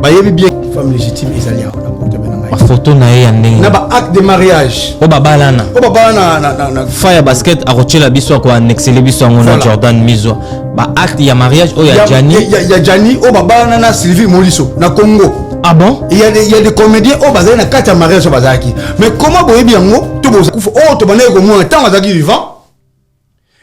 Bah, il y a bien une femme légitime israélienne. La photo na ba acte de mariage. O babalana. O babalana na fire basket a rochela biso ko annexer biso ngona Jordan Mizo. Ba acte ya mariage o ya Jani. Ya Jani o babalana na Sylvie Moliso na Congo. Ah bon? Il y a des comédiens au bazar na kata mariage au bazaki. Mais comment boye bien ngo to boza kufa o to bana ko mo tant bazaki vivant.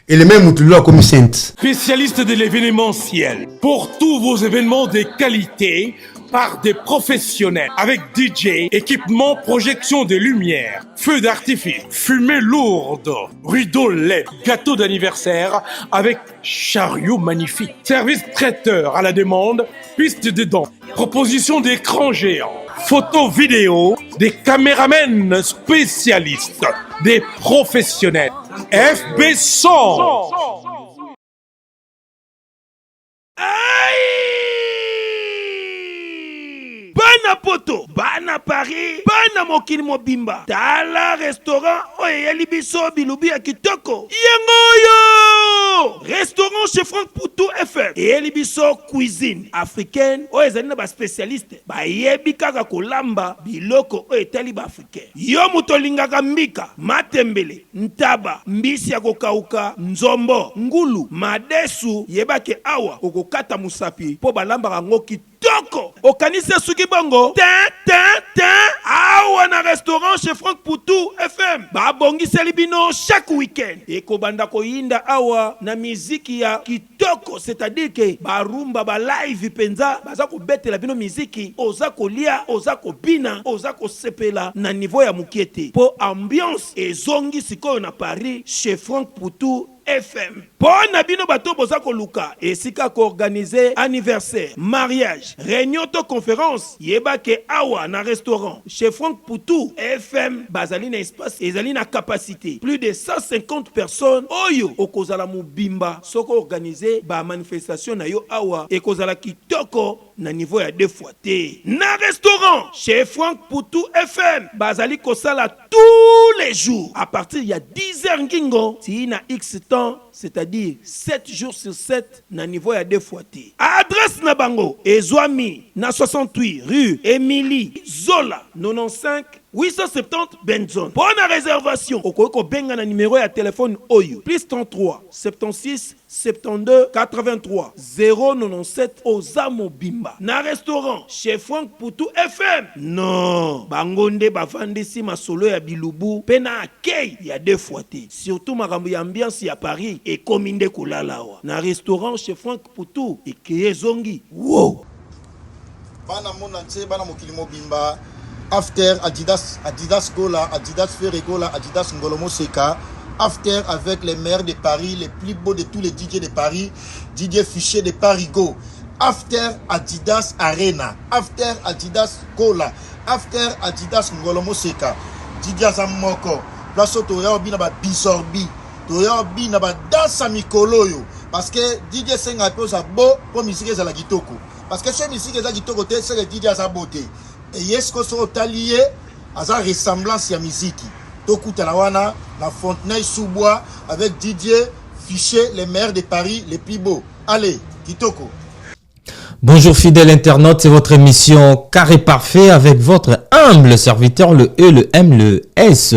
Et les mêmes mutulo comme sainte. Spécialiste de l'événementiel. Pour tous vos événements de qualité par des professionnels avec DJ, équipement, projection de lumière, feux d'artifice, fumée lourde, rideau LED, gâteau d'anniversaire avec chariot magnifique, service traiteur à la demande, piste de danse, proposition d'écran géant, photo vidéo, des caméramens spécialistes, des professionnels. FB100. Bana poto, bana Paris, bana mokili mobimba. Tala restaurant oye libiso bilubi ya kitoko. Yangoyo! Restaurant chez Franck Poutou FM. Et libiso cuisine africaine. Oye zali na ba spécialiste. Ba yebi kaka kolamba biloko oye tali ba africaine. Yo mutolingaka mbika, matembele, ntaba, mbisi ya kokauka, nzombo, ngulu, madesu, yebake awa okokata musapi po balamba kango kitoko. Okanisa suki bongo. Awa na restaurant chez Franck Poutou FM. Ba bongi selibino chaque week-end. Eko banda ko yinda awa na miziki ya kitoko, c'est-à-dire que ba rumba ba live penza baza ko betela bino miziki, oza ko lia, oza ko bina, oza ko sepela na niveau ya mukiete. Po ambiance ezongi sikoyo na Paris chez Franck Poutou FM. Bon abino bato boza ko luka esika ko organiser anniversaire, mariage, réunion to conférence, yeba ke awa na restaurant chez Franck Poutou FM bazali na espace ezali na capacité plus de 150 personnes. Oyo okozala mubimba soko organiser ba manifestation na yo awa ekozala kitoko na niveau ya 2 fois te. Na restaurant chez Franck Poutou FM bazali kosala tous les jours à partir ya 10h ngingo ti na X temps, c'est-à-dire 7 jours sur 7 na niveau ya 2 fois te. Adresse na bango Ezwami na 68 rue Émilie Zola 95 870 Benzone. Bonne réservation. Okoko benga na numéro ya téléphone Oyo plus 33 76 72 83 097 Ozamo Bimba. Na restaurant chez Franck Poutou FM. Non, bangonde bavandisi masolo ya bilubu pena akei ya 2 fois te. Surtout makambo ya ambiance ya Paris et kominde kulalawa. Na restaurant chez Franck Poutou et Kiyezongi. Wow. Bana monanse bana mokili mobimba. After Adidas Gola, Adidas Ferregola, Adidas Ngolomo Seka. After avec les maires de Paris, les plus beaux de tous les DJ de Paris, Didier Fichet de Paris Go. After Adidas Arena. After Adidas Gola. After Adidas Ngolomo Seka. Didier Zamoko. Place Toya Obi na ba bisorbi. Toya Obi na ba dansa mikolo yo. Parce que Didier Senga pe sa beau pour musique za la kitoko. Parce que ce musique za kitoko te c'est le Didier za beauté. Et yes ko so talié à sa ressemblance ya musique. Tokuta la wana la Fontenay sous bois avec Didier Fichet, les maires de Paris les plus beaux. Allez, kitoko. Bonjour fidèles internautes, c'est votre émission Carré Parfait avec votre humble serviteur, le E, le M, le S.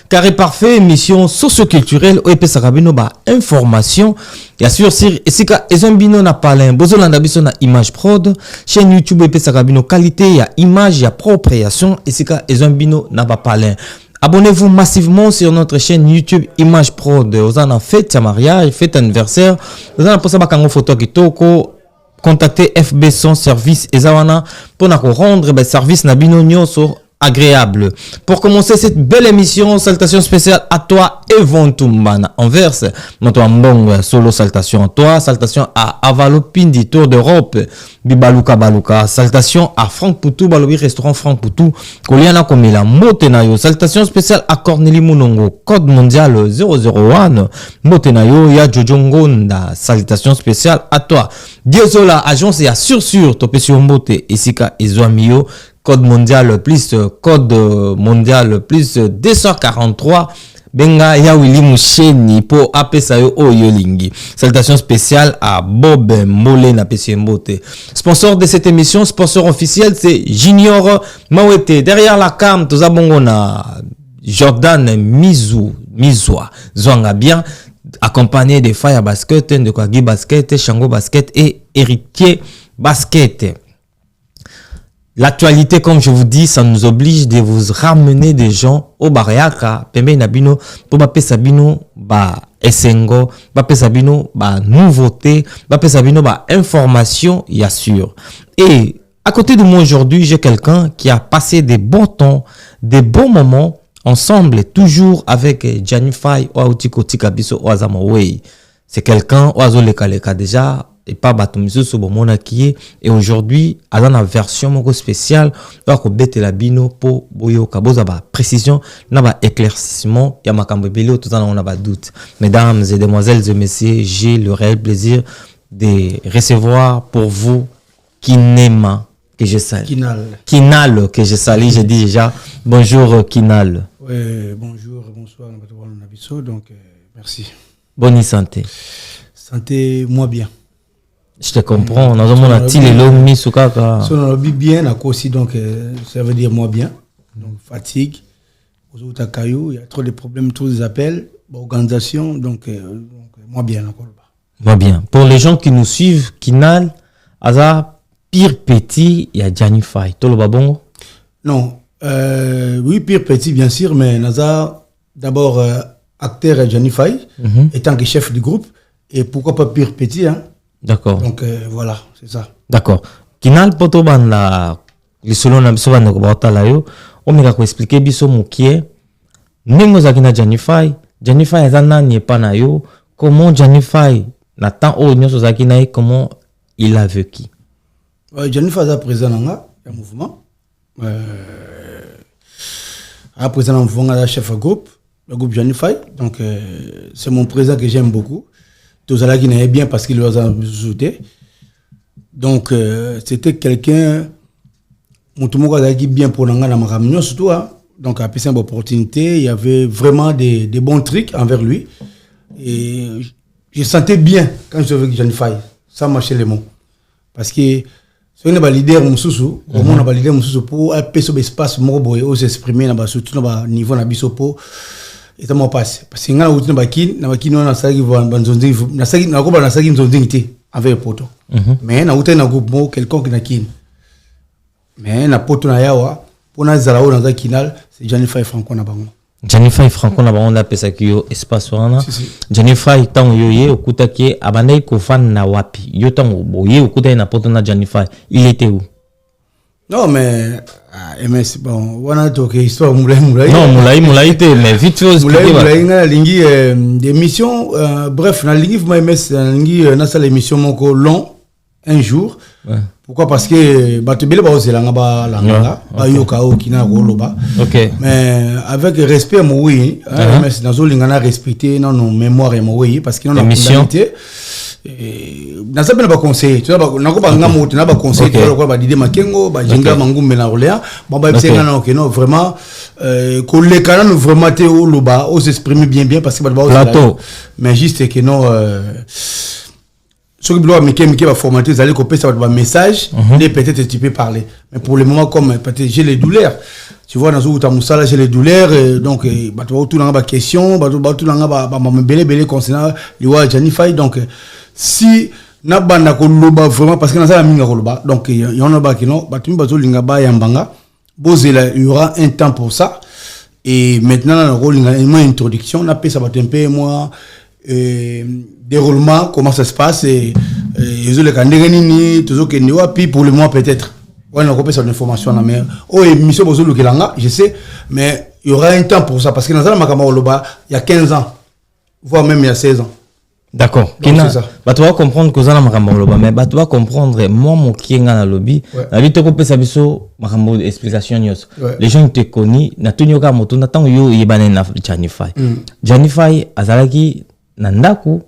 Carré Parfait, émission socio-culturelle, OEP Sarabino, information. Bien sûr, Sika Ezombino na palin, Bozolanda biso na image prod, chaîne YouTube OEP Sarabino, qualité, ya image, ya appropriation, et Sika Ezombino na palin. Abonnez-vous massivement sur notre chaîne YouTube Image Prod. Vous en avez fête à mariage, fête anniversaire. Vous en avez posé bakango photo kitoko. Contactez FB100 service Ezawana pour nous rendre des services nabino nyonso agréable. Pour commencer cette belle émission, salutation spéciale à toi Evon Tumbana Anvers, notre mbong solo salutation à toi, salutation à Avalopindi Tour d'Europe, Bibaluka Baluka, salutation à Franck Poutou, Balobi restaurant Franck Poutou, Koliana Komila Motenayo, salutation spéciale à Cornélie Mounongo, code mondial 001, Motenayo, ya Jojongonda, salutation spéciale à toi. Diezola, agence et à Sur, Topesio Mote, Isika Ezwamio, code mondial plus 243 benga ya Willy Moucheni pour apesa yo oyolingi. Salutations spéciales à Bob Mbole na Pesembote. Sponsor de cette émission, sponsor officiel, c'est Junior Mawete. Derrière la cam, tous abongona Jordan Mizwa Zwanga bien, accompagné de Fire Basket, de Kwagi Basket, Shango Basket et Héritier Basket. L'actualité, comme je vous dis, ça nous oblige de vous ramener des gens au Bariaka, Pembe Nabino, pour Bapé Sabino, ba Essengo, Bapé Sabino, ba nouveauté, Bapé Sabino, ba information, y assure. Et à côté de moi aujourd'hui, j'ai quelqu'un qui a passé des bons temps, des bons moments ensemble, toujours avec Janify Oautiko Tikabiso Oazamaway. C'est quelqu'un, Oazo Lekaleka déjà, et pas Batomiso Sobomona qui est, et aujourd'hui, à la version moko spéciale, Oako Bete Labino pour Boyo Kaboza, précision, n'a éclaircissement, Yamakambebele, tout en on a doute. Mesdames et demoiselles et messieurs, j'ai le réel plaisir de recevoir pour vous Kinema, que je salue. Kinal, que je salue, j'ai dit déjà, bonjour Kinal. Ouais, bonjour, bonsoir, donc merci. Bonne santé. Santé, moi bien. Je te comprends, on a demandé à Tile Lomi Soukaka. Si on a bien, à aussi, donc ça veut dire moi bien. Donc fatigue, aux autres cailloux, il y a trop de problèmes, trop des appels, organisation, donc moi bien encore. Moi bien. Pour les gens qui nous suivent, Kinal, Aza, Pire Petit, il y a Janify. Tout le babongo? Non, oui, Pire Petit, bien sûr, mais Naza, d'abord acteur Janify, étant que chef du groupe, et pourquoi pas Pire Petit, hein? D'accord. Donc voilà, c'est ça. D'accord. Kinal poto banda le solo na biso banda ko batala yo, o meka ko expliquer biso mukie nengo za kina Janify ezana ni pa na yo, comment Janify na temps o nyoso za kina comment il a vécu. Janify est présent dans le mouvement. À présent dans le mouvement, il chef de groupe, le groupe Janify. Donc c'est mon président que j'aime beaucoup. Tout ça qui n'est bien parce qu'il nous a ajouté. Donc c'était quelqu'un tout le monde a dit bien pour nous dans ma réunion surtout. Donc après cette opportunité, il y avait vraiment des bons trucs envers lui. Et je sentais bien quand je avec Janify, ça marchait les mots. Parce que si on a un leader Moussou, on a un leader Moussou pour un peu d'espace pour s'exprimer surtout dans le niveau de Bisopo. Et ça m'a passé. Parce que quand on a dit on a sagi avec le poto. Mais on a un groupe quelqu'un qui n'a qu'une. Mais on a poto na yawa pour na zalao na kinal c'est Janify Franco na bango. Janify Franco na bango na pesa kiyo espace wana. Janify tango yoye okutaki abandai ko fan na wapi. Yo tango boye okutai na poto na Janify. Il était où? Non mais MS bon on a toqué histoire moulay. Non moulay te mais vite fait moulay na lingi des missions bref na lingi moi MS lingi na ça l'émission moko long un jour. Ouais. Pourquoi? Parce que batubele ba ozelanga ba langa ba yoka okina roloba. OK. Mais avec respect moi oui, MS nazo lingana respecter non mémoire moi oui parce que non la condamnité. Dans ça, on a conseillé. Tu vois, on a conseillé. On a dit Makengo, Jinga Mangumbe na Orléans. Bon, non, vraiment, que les canaux vraiment té au loba, on s'exprime bien parce que plateau. Mais juste que non, ce qui doit Mickey va formater, vous allez copier ça va message, et peut-être tu peux parler. Mais pour le moment, comme peut-être j'ai les douleurs. Tu vois, dans ce où j'ai les douleurs, donc, bah, tu vois, tout dans la question, bah, tout dans la belé concernant les Janify, donc, si na banda ko loba vraiment parce que na ça minga ko loba donc il y en a ba qui non ba tu bazo linga ba yambanga bozela il y aura un temps pour ça et maintenant le rôle une introduction na ça va un peu moi déroulement comment ça se passe et ils le kandenge nini toujours que ni wapi pour le mois peut-être on a copié cette information là mais oh émission bozo le kelanga je sais mais il y aura un temps pour ça parce que dans ça makama ko loba il y a 15 ans voire même il y a 16 ans. D'accord. Kina, bah tu vas comprendre que ça na makambo loba mais bah tu vas comprendre moi mon kienga na lobby na bito ko pesa biso makambo explication nyos. Les gens te connaissent na tunyoka moto na tango yo yebane na Janify. Janify azalaki na ndaku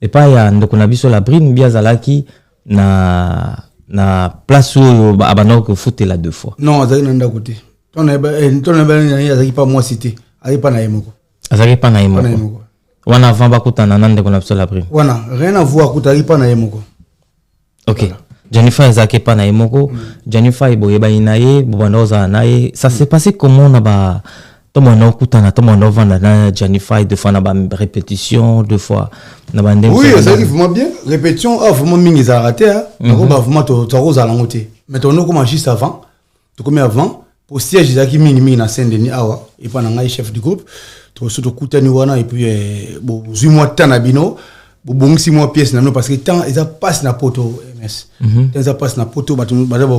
et pas ya ndoko na biso la brine bien azalaki na place où abano ko fouter la deux fois. Non azalaki na ndaku te. Ton azalaki pas moi cité. Azalaki pas na yemoko. Azaki pas na yemoko. Wana avant bakutana nande kona psola prime. Wana rien à voir kutari pas na yemoko. OK. Jennifer Azaki pas na yemoko. Jennifer boyeba inaye, bobandoza naye. Ça s'est passé comment na ba Tomono kutana tomono vanda na Jennifer deux fois na ba répétition, deux fois na ba ndem. Oui, ça arrive vraiment bien. Répétition vraiment mingi za raté hein. Ba vraiment to roza la ngote. Mais ton no comment juste avant. To comme avant pour siège Isaki mingi na Saint-Denis awa et pas na chef du groupe. To surtout kutani wana et puis bon 8 mois de temps na bino. Bon 6 mois pièce na no parce que temps ils a passe na poto MS. Ils a passe na poto ba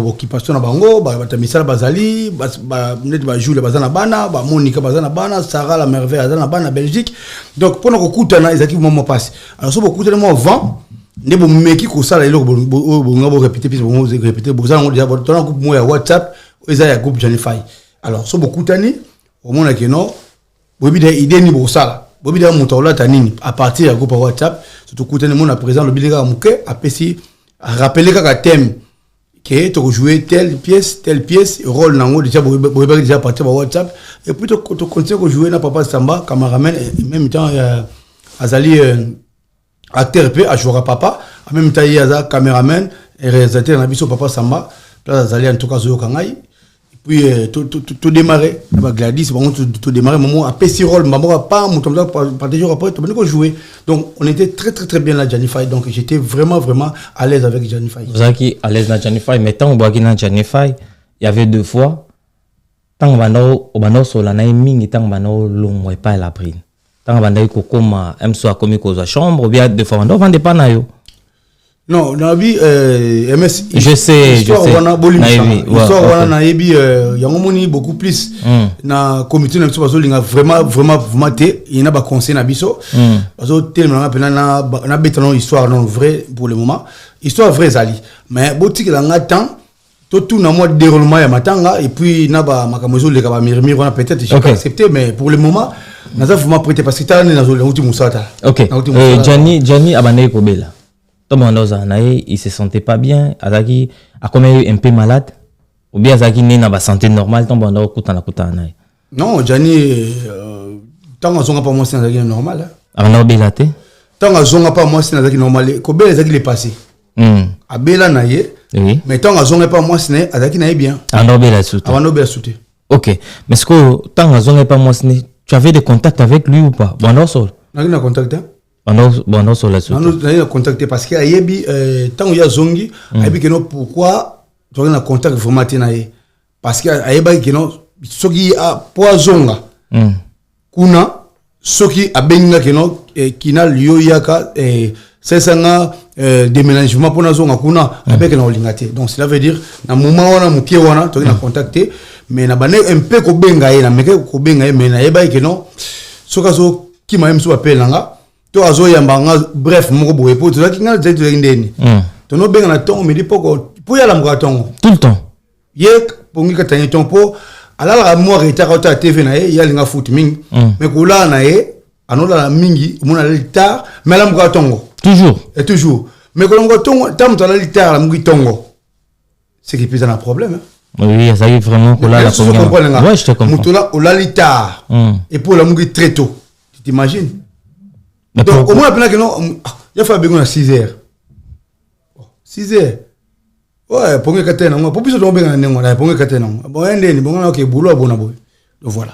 occupation na bango ba misala bazali ba net ba joue le bazana bana ba Monica bazana bana Sarah la merveille bazana bana Belgique. Donc pendant que kutana ils a qui moment passe. Alors so beaucoup tellement avant ne bo meki ko sala ile bo ngabo répéter puis bo répéter bo ça on déjà bo tona groupe moi WhatsApp ils a groupe Jennifer. Alors so beaucoup tani au monde que non bo bi des idées ni bo sala. Bobi da mutola tanini à partir du groupe WhatsApp surtout kutene mon à présent le bilinga muke apesi rappeler ka thème que tu jouer telle pièce rôle nango déjà bobi déjà partir par WhatsApp et puis tu continuer à jouer na papa Samba cameraman et même temps azali acteur pe à jouer papa en même temps il y a cameraman et réalisateur na biso papa Samba là azali en tout cas zo kangai. Puis tout démarrer avec Gladys tout démarrer moment à petit rôle maman pas mon temps pas déjà après tu peux jouer donc on était très bien là Jennifer donc j'étais vraiment à l'aise avec Jennifer. Vous êtes à l'aise dans Jennifer mais tant on voit dans Jennifer il y avait deux fois tant bano sola na mingi tant bano long et pas la prime tant bano ko koma soit comme ko za chambre ou bien deux fois on vend pas na yo. Non, dans la vie, MS. Je sais. Histoire wana na yebi yangomoni beaucoup plus na comité na biso bazolinga vraiment te ina ba conseil na biso bazo tellement na betano histoire non vrai pour le moment histoire vraie zali mais botiki la ngata tout na moi déroulement ya matanga et puis na ba makamozo le ka ba mirmir on a peut-être j'ai accepté mais pour le moment naza vraiment prêté parce que tane na zo la ultime musata. OK. Johnny abane ko bela. Il se sentait pas bien, Azaki a comme un peu malade ou bien Azaki n'est pas santé normale tant bon kutana. Non, Johnny tant que pas moi c'est normal. Avant belate. Tant que pas moi c'est normal. Ko bela Azaki le passé. Abela naie. Oui. Mais tant que pas moi c'est Azaki naie bien. Avant bela souté. OK. Mais ce que tant que pas moi tu avais des contacts avec lui ou pas? Bon sol. Na contact. Bon sur la suite. On a contacté parce que ayebi tant il y a zongi ayebi que non pourquoi tu as un contact vraiment tenaye parce que ayeba que non soki a poisonga kuna soki abenga que non kina liyo yaka c'est ça déménagement pour na zonga kuna avec na olingate donc cela veut dire na moment wana mukie wana tu as contacté mais na bane un peu ko benga na meke ko benga mais na ayeba que non soka so ki ma même so appel nga to azo yambanga bref moko boye po to kinga zetu ndeni to no benga na tongo me di poko po ya la mko tongo tout le temps ye pongi ka tani tongo ala la mo reta ka ta TV na ye ya linga foot mingi mais kula na ye anola la mingi mona la tard mais la mko tongo toujours mais ko ngo tongo tam to la tard la mko tongo c'est qui pose un problème oui ça y est vraiment ko la ouais je te comprends mutula o la tard et pour la mko très tôt tu t'imagines. Donc, au moins, que non, il a fallu à 6 heures. 6 heures. Ouais, pour que tu pour plus de temps, pour que tu bon, boulot, bon, donc voilà.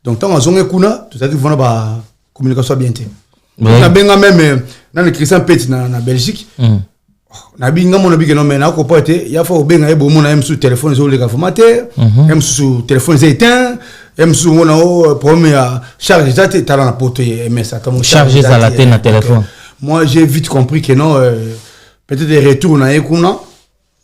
Donc, tant qu'on a kuna, tout ça qui vont la communication bien. On a bien même, dans le Christian Petit, dans la Belgique, on a bien, on a bien, mais on a pas été, il y a faut bien, on a même sous téléphone, les gars formatés, même sous téléphone éteint. Même si on a premier charge ça tu as la pote mais ça charger ça la tête na téléphone. Moi j'ai vite compris que non peut-être des retours na ekuna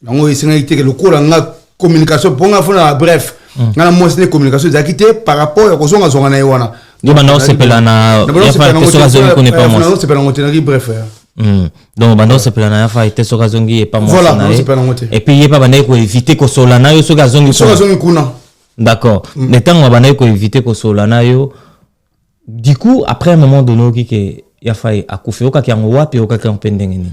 donc c'est été que le cours la communication pour nga bref na moi c'est communication d'acquitté par rapport à cosa nga na wana yo bana c'est pelana ya fa que ça zone connaît pas moi non c'est pelana ngotenaki bref donc bana c'est pelana ya fa que ça zongi et pas moi voilà c'est pelana ngote et puis il pas bana ko éviter ko solana yo so ga zongi kuna. D'accord. Mais tant qu'on va éviter que Solana yo, du coup après un moment donné qui y a failli à couper au cas qui en wapi au cas qui en pending.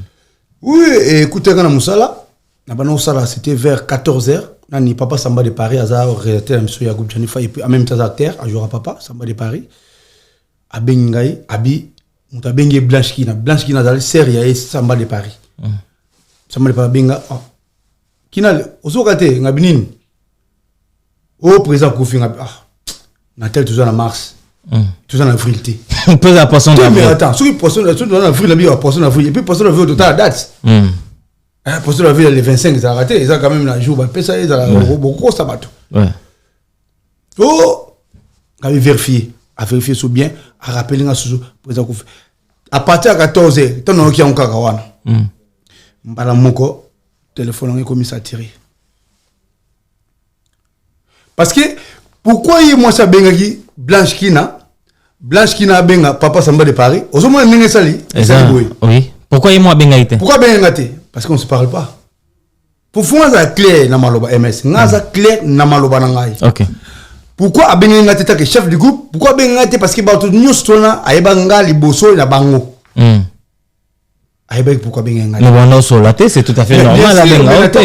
Oui, écoutez quand musala, na bana musala c'était vers 14h. Nani papa Samba de Paris azar réalisateur monsieur Yagoub Jennifer et puis en même temps acteur à jouer à papa Samba de Paris. abengai abi muta bengi Blanche Kina dans série ya Samba de Paris. Samba de Paris benga Kina osokate ngabinini. Au président Kofi ngabi Natel toujours en mars. Toujours en avril té. On peut la poisson d'avril. Mais attends, ceux qui poisson en avril, la vie poisson d'avril et puis poisson d'avril au total date. Poisson d'avril les 25 ils ont raté, ils ont quand même la jour ba pesa ils ont beaucoup ça bateau. Ouais. Oh, ngabi vérifier, à vérifier sous bien, à rappeler nga sous président Kofi. À partir de 14h, tant on qui en kakawana. Mbala moko téléphone on commence à tirer. Parce que pourquoi il moi ça bengaki Blanche Kina benga papa Samba de Paris ozomona ninge sali oui pourquoi il moi bengaki pourquoi bengati parce qu'on se parle pas pour faire ça clair na maloba MS ngaza clair na maloba na ngai OK pourquoi abengati ta que chef du groupe pourquoi bengati parce que ba to news tona ayeba ngali boso na bango ayeba pourquoi bengati le bono solaté c'est tout à fait normal la bengati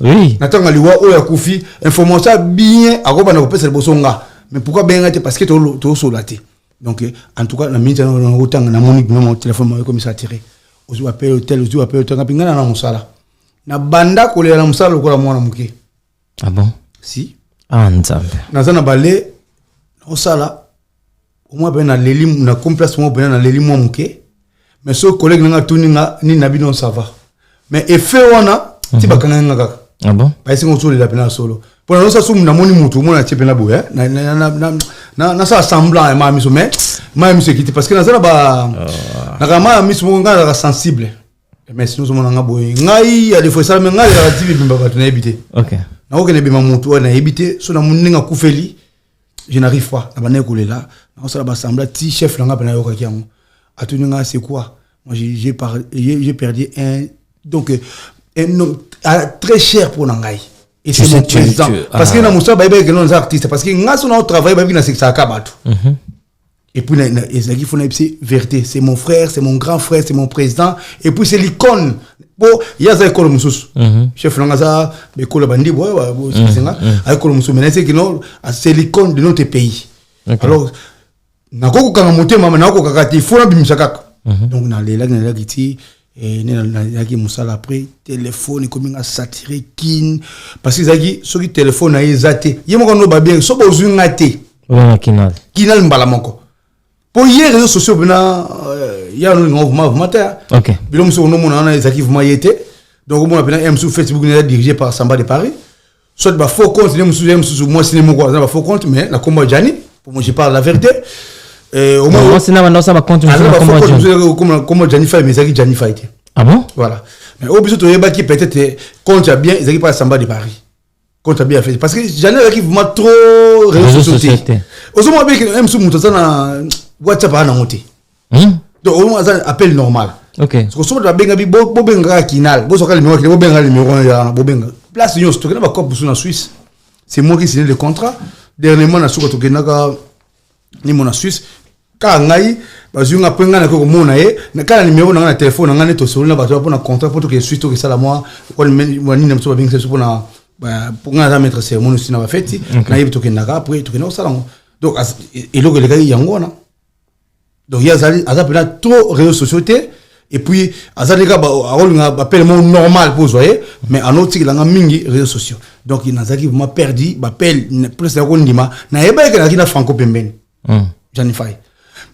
oui natanga liwa o ya kufi information bien akoba na kopesa boso nga mais pourquoi bengati parce que to solaté donc en tout cas na minute na autant na monique mon téléphone m'a comme ça tiré ozu appel hôtel ozu appel hôtel ngapingana na musala na banda ko le na musala ko la mwana muke ah bon si nzambe na zana balé na sala au moins ben na lelim na complexe mo ben na lelim mo muke mais so collègue nga tuni nga ni na bino ça va mais effet wana ti bakanga nga ah bon parce que on solo la pena solo pour nous ça soum na moni mutu mona ti pena boya na ça semblant ma miso mais ma miso qui parce que na ça ba na kama miso nga la sensible mais sinon on nga boy ngai ya des fois ça mais ngai la ti bimba ba tu na habité OK na okene bima mutu na habité so na muninga kufeli je n'arrive pas na bana kolela na ça ba semblant ti chef nga pena yoka kiango atuninga c'est quoi moi j'ai perdu un donc un homme très cher pour Nangai. Et c'est mon président. Parce que nous sommes des artistes. Parce que nous avons travaillé dans le secteur Kabatou. Et puis, il faut vérité. C'est mon frère, c'est mon grand frère, c'est mon président. Et puis, c'est l'icône. Bon, il y a des écoles moussous. Chef Langaza, l'école Bandi, c'est l'icône de notre pays. Alors, il faut donc, dans les lacs, et naki musala après téléphone comme a saturé kin parce que zaki so ki téléphone na ezate yemo kono ba bien so bozu ngate kinal mbala moko pour hier réseaux sociaux bena ya no mouvement matin OK bilom so no mona na zaki vuma yete donc on appelle M sur Facebook n'est dirigé par Samba de Paris soit ba faux compte M sur moi c'est mon ba faux compte mais la combat Jani pour moi je parle la vérité au moins c'est na ça va continuer comme Jennifer mais ça Jennifer était ah bon voilà mais au besoin de qui peut-être compte bien ils n'arrivent pas à Samba de Paris compte bien fait parce que Jennifer qui vraiment trop réseaux sociaux au moins bien que même sous montant na WhatsApp à monter donc au moins ça appel normal OK parce que sur la benga bo benga kinal bo soka le numéro bo benga le numéro ya bo benga place nous stocké na ba cop sur en Suisse c'est moi qui signé le contrat dernièrement na suka to kenaka ni mon en Suisse quand ngai bazunga penga na ko mona na kala numéro na téléphone na to solo na bato pour na contrat pour que Suisse to que ça la moi ko ni na mso ba binga pour na pour nga mettre cérémonie sina ba fête na yebito ke naka après to que na sala donc et le gars yango na donc il y a ça trop réseaux sociaux et puis azali ka ba appel normal pour voyez mais en autre la mingi réseaux sociaux donc il n'a vraiment perdu ba appel presque ko ndima na yeba ke na kina franco pembeni Janify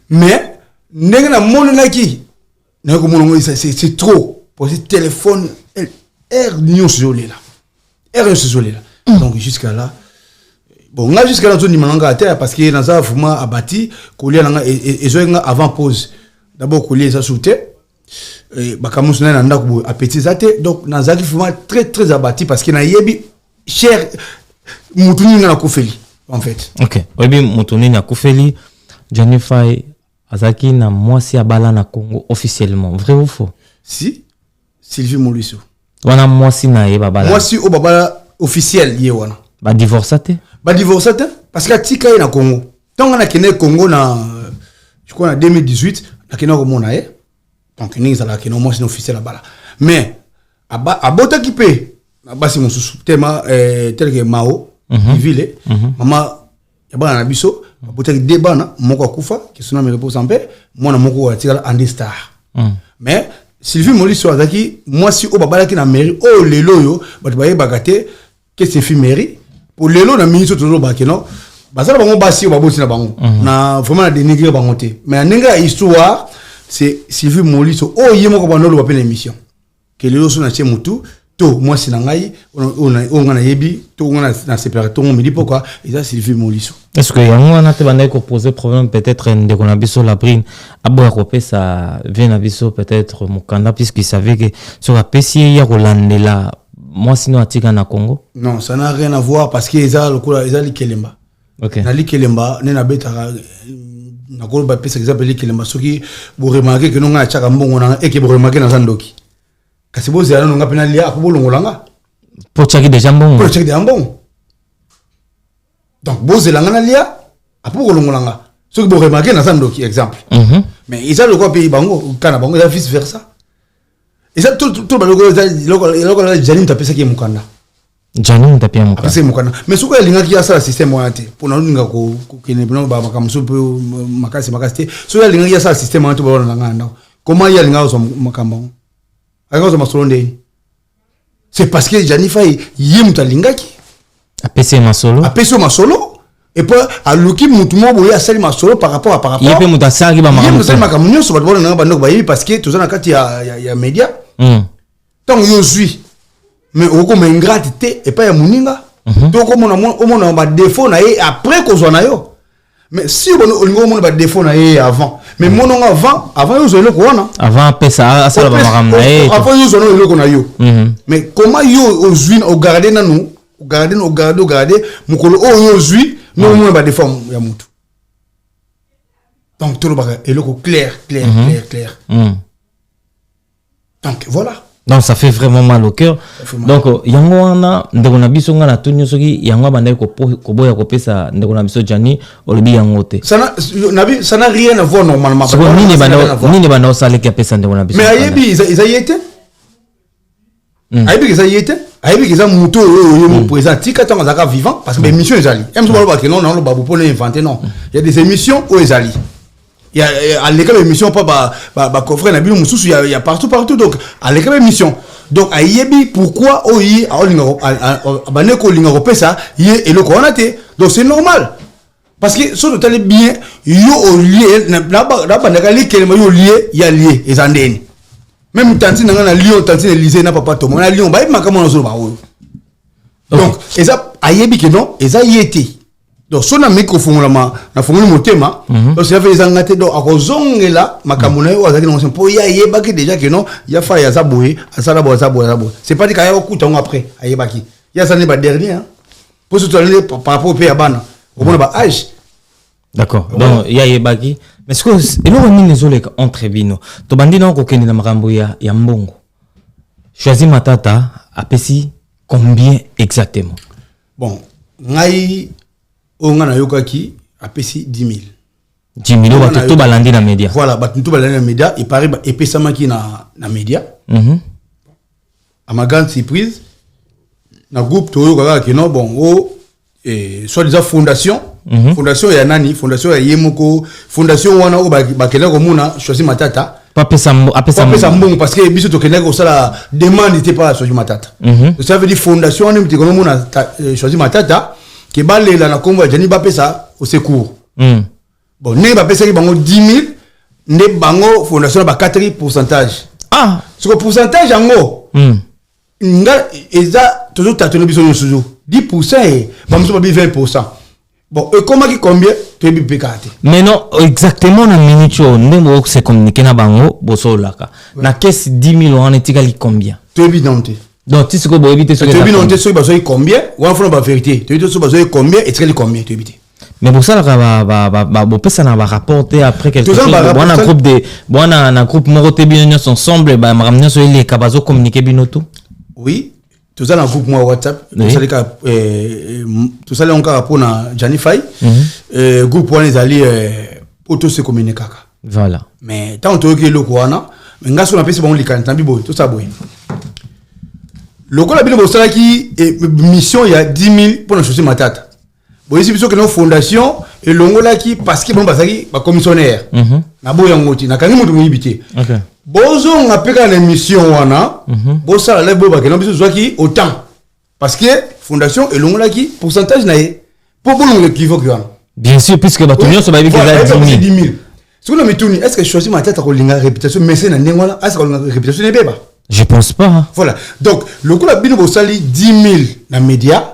mais ndenge na mona ki na ko mona c'est trop pour ce téléphone air news jolela donc jusqu'à là bon nga jusqu'à là tout ni mananga terre parce que na ça vraiment abati kolia nga et avant pause d'abord kolia ça sauter bakamus na ndako appétit zate donc na zaki vraiment très très abattu parce que na yebi cher mutuni na kofeli en fait OK obi mutuni na kofeli Jennifer azaki na mwasi abala na Congo officiellement vrai ou faux si Sylvie Moluso wana mwasi na ye babala mwasi o babala officiel ye wana ba divorcé parce que tika na Congo tant na kene Congo na je crois en 2018 na kene ko mona ye donc ni za la kene mwasi officiel abala mais abota kipe basi mususu tema tel que Mao ville mama ya bana na biso Botaki débat na moko kufa qui sona me repose en paix moi na moko atikala Andy Star. Mais Sylvie Molisso azaki moi si o babalaki na mairie o lelo yo bato baye bagate que Sylvie mairie pour lelo na ministre toujours bakeno basala bango basi o baboti na bango na vraiment na dénigrer bango te mais nenga histoire c'est Sylvie Molisso o yemo ko banolo ba pena émission que lelo so na tie mutu to moi sinangai on a yebi to on a na séparé to on me dit pourquoi et ça Sylvie Molisso. Est-ce que yango na te bandai ko poser problème peut-être ndeko na biso la brine abo ko ça vient na biso peut-être mukanda puisqu'il savait que sur la PC ya kolandela moi sinon atika na Congo. Non, ça n'a rien à voir parce que ils a likelemba. OK. Na likelemba na betara na ko ba pesa exemple likelemba soki bo remarquer que non nga chaka mbongo na et que bo remarquer na zandoki. Kasi bo zela no nga pena lia ko bolongolanga. Pour chaki déjà mbongo. Pour chaki déjà mbongo. Donc bo zela nga na lia apo bolongolanga. Soki bo remarquer na zandoki exemple. Mais ils a le quoi pays bango kana bango ya vice versa. Et ça tout ba loko Janim tapesa ki mukanda. Janim tapia mukanda. C'est mukanda. Mais soko linga ki asa système wanté pour na linga ko kene bino ba makamso pe makasi so ya linga ki asa système wanté ba na nganda. Comment ya linga zo makambo? Anga zo masolonde. C'est parce que Janifa yim ta linga ki apesi masolo. Apesi masolo. Et puis à luki mutumo boya sali masolo par rapport à yepe mutasaki ba makambo. Yim sali makambo so ba na ba ba parce que tozana kati ya média. Tant yo suis mais oko me ingratité et pas ya muninga. Donc on a ba défaut na ye après ko zo na yo. Mais si on a ba défaut na ye avant. Mais mon avant yo zo le ko wana. Avant pesa asala ba makambo na ye. Avant yo zo le ko na yo. Mais comment yo ozui au garder na nous? Au garder mukolo o yo zui no mo ba défaut ya mutu. Donc tout le bagage est le clair. Donc voilà. Donc ça fait vraiment mal au cœur. Donc yango wana ndeko na biso nga na tunyo soki yango bandai ko boya ko pesa ndeko na biso Jani olobi yango te. Ça n'a rien à voir normalement. Nini banda osale ki pesa ndeko na biso. Mais ayebi ils y étaient. Ayebi ils y étaient. Ayebi ils ont muto yo présent tika tant zaka vivant parce que émission ezali. Même so ba que non ba pour inventer non. Il y a des émissions où ezali. Il y a à l'école émission pas coffre na bino mususu il y a partout donc à l'école émission donc ayebi pourquoi oyi a bane ko linga ko pesa yé et le konaté donc c'est normal parce que so totally bien yo au lié na bana kali kelema yo lié ya lié ezandeni même tanti na Lyon tanti Élysée na papa to na Lyon ba makamo na zo ba oyo donc eza ayebi que non eza yété. Donc son microphone na fongoli motema donc ça fait zangate donc akozongela makamuna yo azaki na po ya yebaki déjà que non ya fa ya zaboé asala bo c'est pas dit kaya okuta on après ayebaki ya ça n'est pas dernier pour se tourner par rapport au pays bana au bon ba âge. D'accord. Donc ya yebaki mais ce que eloko nini zoleka entre bino to bandina ko kende na makambo ya mbongo choisi matata apesi combien exactement? Bon ngai on a yokaki apesi 10 000 batu balandi na média. Voilà batu balandi na média et paraît epesama ki na média. À ma grande surprise na groupe toyo kaka ki non bon soit déjà fondation ya nani fondation ya yemoko fondation wana o bakela ko muna choisi matata pas pesa mbongo parce que biso to kenda ko sala demande était pas choisi matata. Ça veut dire fondation on dit ko muna choisi matata que balela na kombo Jani ba pesa au secours. Bon ne ba pesa ki bango 10 000 ne bango fondation ba 4%. Ah ce que pourcentage ango nga eza toujours tatone biso no suzu 10% et bamso ba 20%. Bon et comment qui combien tu bi pekate. Mais non exactement na minute ndemo se communiquer na bango bosolaka. Na caisse 10 000 on etikali combien? Tu évidente. Donc tu sais que éviter ce que tu évidente ce que combien ou en fond la vérité. Tu dis ce que combien et tu combien tu éviter. Mais pour ça va pesa na va rapporter après quelque chose bon un groupe de bon un groupe moroté bien ensemble ba ramener sur les kabazo communiquer bien tout. Oui. Tout ça dans le groupe moi WhatsApp, tout ça là encore pour na Janify, groupe pour les alliés auto se communiquer. Voilà. Mais tant que le koana, mais ngas on appelle c'est bon les cantambi boy, tout ça boy. Le ko la bino bosala qui mission il y a 10 000 pour la chose matata. boyisi biso que nos fondation et longola qui parce que bon basaki ba commissionnaire na boya ngoti na kangi mutu muyibité OK bozo ngapeka na émission wana bosa la bo ba que no biso zwaki autant parce que fondation et longola qui pourcentage na ye pour bon le kivo qui wana bien sûr puisque ba tunyo so ba biki za 10 000 ce que me tourne est-ce que choisir ma tête à kolinga réputation mais c'est na ndengola est-ce que la réputation n'est pas je pense pas hein. Voilà donc le coup la bino bosali 10 000 na média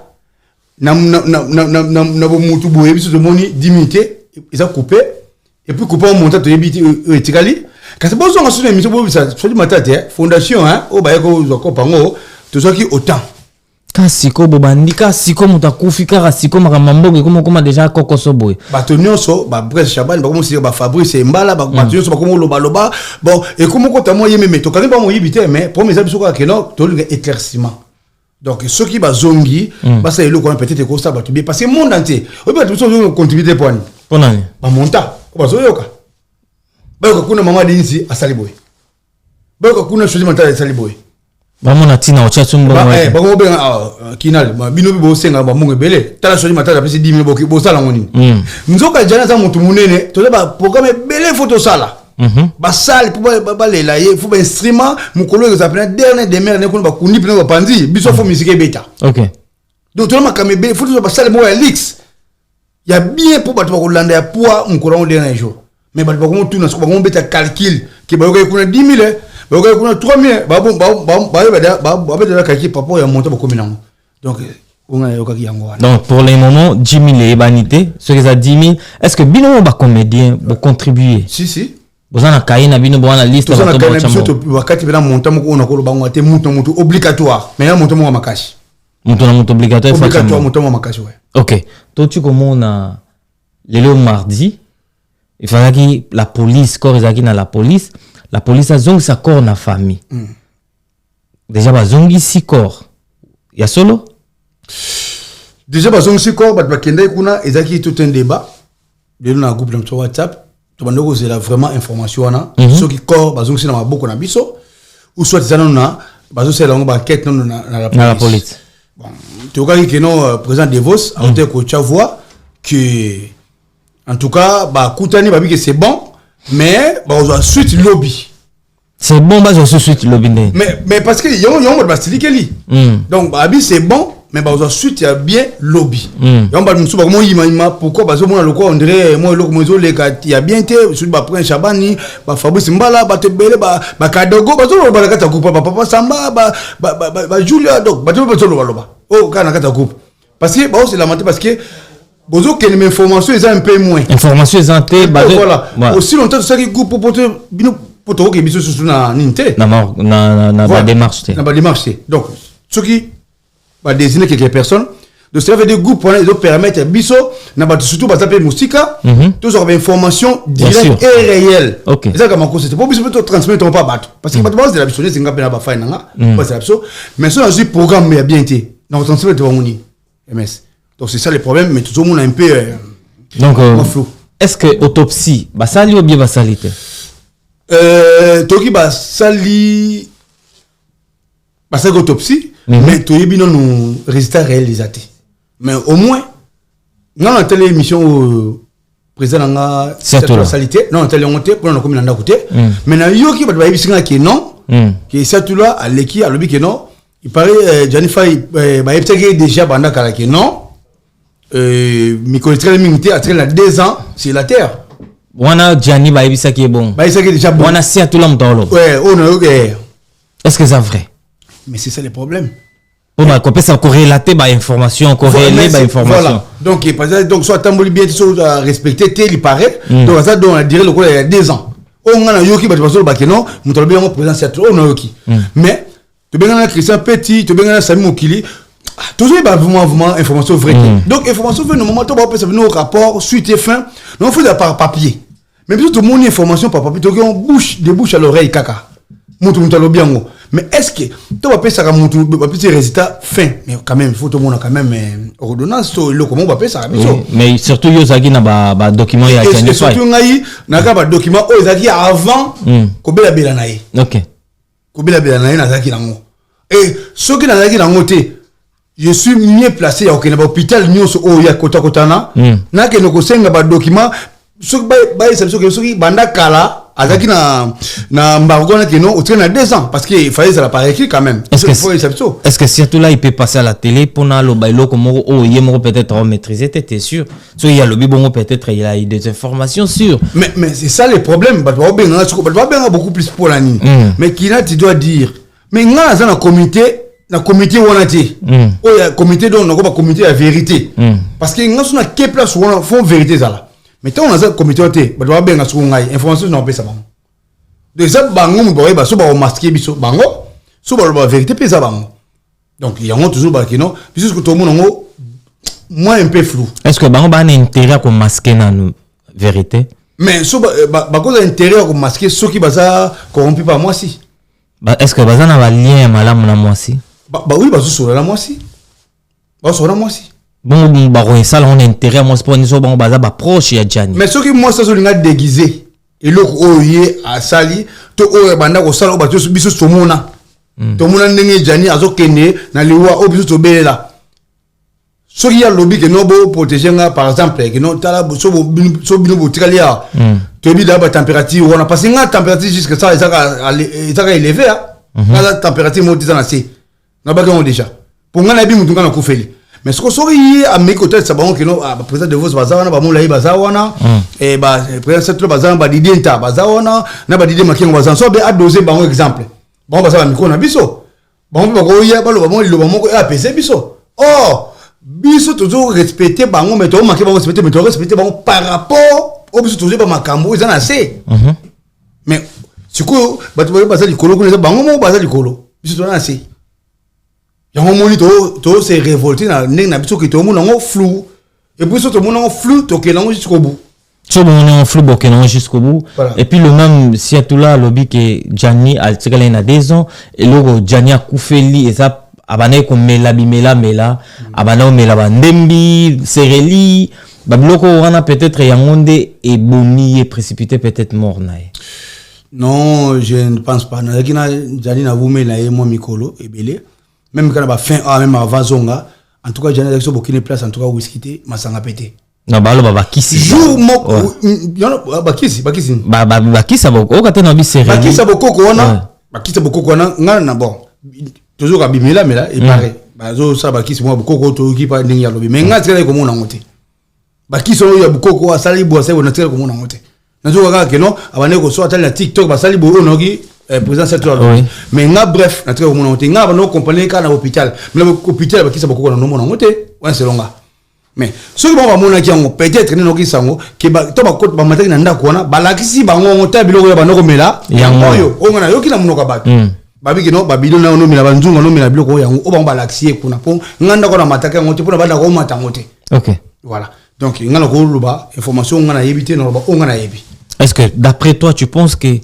na mutu boye biso de moni 10 minutes ils ont coupé et puis coupé en montant to yebiti etikali kasi bozo nga suna émission bo bisa so di matate fondation hein o ba yako zoko pango to soki autant kasiko bobandika siko mutakufi kaka siko makamamboge koma déjà kokoso boye bato nyonso ba Brest Chaban ba komo ba Fabrice Mbala ba bato nyonso ba komo loba bon et komo ko tamo yeme meto kani ba mo yibite mais pour mes amis soka keno to linga éclaircissement donc ceux qui ba zongi ba ça elo ko peut-être ko ça ba to bien parce que monde entier o ba to so contribuer pour ani ponani ba monta ba so yoka ba ko kuna mama dinsi asali boy ba ko kuna choisi mentale asali boy bamona tina ocha tsumba ba ko be kinal ba bino bi bo senga ba mungu bele tala choisi mentale apesi 10 000 bo sala ngoni nzoka jana za mutu munene to ba programme bele photo sala ba sale pour ba lela ye faut ba instrument mukolo que ça prend dernier demeure ne ko ba kundi pina ba panzi biso fo musique beta OK donc to ma kamebe faut ba sale mo elix ya bien pour ba to ko landa ya poids mukolo dernier jour mais ba ko tout na ko ba beta calcul que ba ko kuna 10 000 ba ko kuna 3 000 ba ba calcul papa ya monter ba kominango donc on a yoka yango wana donc pour les moments 10 000 et banité ce que ça 10 000 est-ce que bino ba comédien ba contribuer si bozana kaina bino bwana liste ba to ba chamo wakati bena monta moko ona ko bango te mutu obligatoire mais monta mo makashi mutu na mutu obligatoire obligatoire mutu mo makashi ouais OK to tu komona lelo mardi il fallait que la police corps ezaki na la police a zongi sa corps na famille déjà ba zongi si corps ya solo déjà ba zongi si corps ba kende kuna ezaki tout un débat de na groupe dans WhatsApp to bandoko c'est vraiment information wana ceux qui corps ba zongi na maboko na biso ou soit ça na ba zo c'est la enquête na la police bon to ka ki no président Devos a été ko voix que en tout cas ba kutani ba bi que c'est bon mais ba on suite lobby c'est bon ba on suite lobby mais parce que yo ba style keli donc ba bi c'est bon mais ba on suite il y a bien lobby yo ba musu ba mo yima pourquoi ba zo mona loko on dirait moi loko mozo le ka il y a bien te sur ba Prince Chabani ba Fabrice Mbala ba Tebele ba Kadogo ba zo ba kata coupe ba Papa Samba ba Julia donc ba zo loba oh kana kata coupe parce que ba c'est la mentir parce que bozo que les informations ils ont un peu moins informations ils ont été voilà aussi longtemps ça qui groupe pour bino poto que biso sur na ninte na ba démarche donc ce qui va désigner quelques personnes de cela veut dire groupe pour ils permettre biso na ba surtout ba taper musica tous avoir information directe et réelle OK ça comme quoi c'était pas biso to transmettre on pas battre parce que battre c'est la biso c'est ngapena ba faina nga pas c'est la biso mais ça aussi programme ya bien été donc transmettre ba moni MS. Donc c'est ça le problème, mais tout le monde a un peu donc flou. Est-ce que autopsie bah sali ou bien bah salite toki bah sali bah c'est autopsie mais tu y non résultat réalisé mais au moins non la télé émission président nga salité non télé monté pour nous comme nanda côté mais na yoki bah ba bisinga ki non qui ça tout là à l'équipe à lobby que non il paraît Jennifer bah il déjà banda kala que non Mikolitra Mingte a traîné 2 ans sur la terre. Wana Gianni ba ibisa qui est bon. Ba ibisa qui est déjà bon. Wana si à tout l'homme dans l'eau. Ouais, on a OK. Est-ce que c'est vrai? Mais c'est ça le problème. On va couper ça corrélater ba information, corréler ba information. Voilà. Donc par exemple donc soit tamboli bien soit respecter tel il paraît. Donc ça donc on dirait le quoi il y a 2 ans. On a yoki ba passer ba keno, mutalo bien on présent c'est on a yoki. Mais tu bien Christian Petit, tu bien Sami Mokili toujours il y a vraiment information vraie donc information vraie normalement tu vas passer au rapport suite et fin non il faut par papier mais plutôt tout le monde information par papier tu as bouche de bouche à l'oreille caca montre bien mais est-ce que tu vas passer ça montre petit résultat fin mais quand même il faut tout le monde quand même ordonnance le comment on va passer ça mais surtout yozaki na ba document ya et surtout ngai na ka ba document o ezaki avant ko bela bela nae OK ko bela bela nae na zaki nango et ce qui na zaki nango te je suis mieux placé à l'hôpital nyonso o ya kota kotana na ke no kosenga ba document so ba so banda kala azaki na mbargona que non au train à 2 ans parce qu'il fallait ça la par écrit quand même. Est-ce que surtout là il peut passer à la télé pour na lo bailo comme oh il est peut-être maîtriser t'es sûr so il y a le bon peut-être il a des informations sûres mais c'est ça le problème bah bien beaucoup plus pour la nuit mais qui là tu dois dire mais nga za na comité wanati oh ya comité donc na comité la vérité parce que nga na ke place on font vérité ça là mais tant on a un comité oté ba doit bien sur ngai information non pe ça bango de ça bango mo ba so ba masquer biso bango so ba vérité pe ça bango donc il y a toujours ba kino puisque tout le monde moins un peu flou. Est-ce que bango ba un intérêt à masquer na vérité mais so ba cause intérêt à masquer ceux qui baza corrompu par moi si est-ce que baza na ba lien malamu na moi si bah oui bazo sur la moi si ba sur la moi si bon ça on a intérêt moi pour nous bon baza ba proche ya Gianni mais ce qui moi ça linga déguisé et le oye a sali to o banda ko sala o ba to biso to mona ndenge Gianni azokene na liwa o biso to belela ce qui a lobby que no bo protéger nga par exemple que no tala so bino botikalia to bi la ba température on a passé nga température jusque ça ça élevé la température monte ça na c'est na ba on déjà pour nga na bi mutunga na kufeli mais ce que soki a mes côtés ça bon que non président de vos bazana ba moula bazana et ba président cette bazana ba didenta bazana na ba didé makingo bazana so be a doser ba exemple bon bazana micro na biso bon ba ko ya ba lo ba mo lo ba mo ko APC biso oh biso toujours respecter bango mais to maké ba respecter mais to respecter bango par rapport au biso toujours ba makambo ils en a assez mais si ko ba to bazali kolo ko bango mo bazali kolo biso to na assez il y a un moment où c'est révolté na biso que tout le monde est flou et puis tout le monde est flou to que non jusqu'au bout tout le monde est flou que non jusqu'au bout et puis le même si à tout là lobby que Gianni a tiré na 2 ans et logo Gianni a coufeli et ça abane ko mela abana o mela bandembi sereli babloko wana peut-être yangonde et bomi et précipité peut-être mort nae. Non, je ne pense pas na Gianni na vumé na moi mikolo et belé même quand on va fin même avant zonga en tout cas Gianni avec beaucoup de place en tout cas whisky masanga pété na balo ba kisi jour moko ba kisi ba kisa boko o katena bi sereli ba kisa boko ko ona ba kisa boko ko ona na bon toujours abimela mela et pareil ba zo sa ba kisi mo boko ko to ki pa ndingi ya lobi mais ngati ko mona ngote ba kisa o ya boko ko asali bo asali na tsela ko mona ngote na zo ka ke no abane ko so atali na TikTok ba sali bo no ki président cette mais nga bref na tsela ko mona ngote nga ba no compagnie ka na hôpital mais hôpital ba kisa boko ko na mona ngote ouais c'est longa mais ce que bon mona ki ngo peut-être ne no ki sango ke ba to ba ko ba mataki na ndako wana ba lakisi ba ngo ngota biloko ya ba no ko mela yango o ngana yo ki na munoka bato babi ki no ba bidon na no mela ba nzunga no mela biloko yango o ba ba lakisi kuna po nganda ko na mataka ngote po na ba da ko mata ngote OK voilà donc ngana ko luba information ngana yebite no ba o ngana yebi. Est-ce que d'après toi tu penses que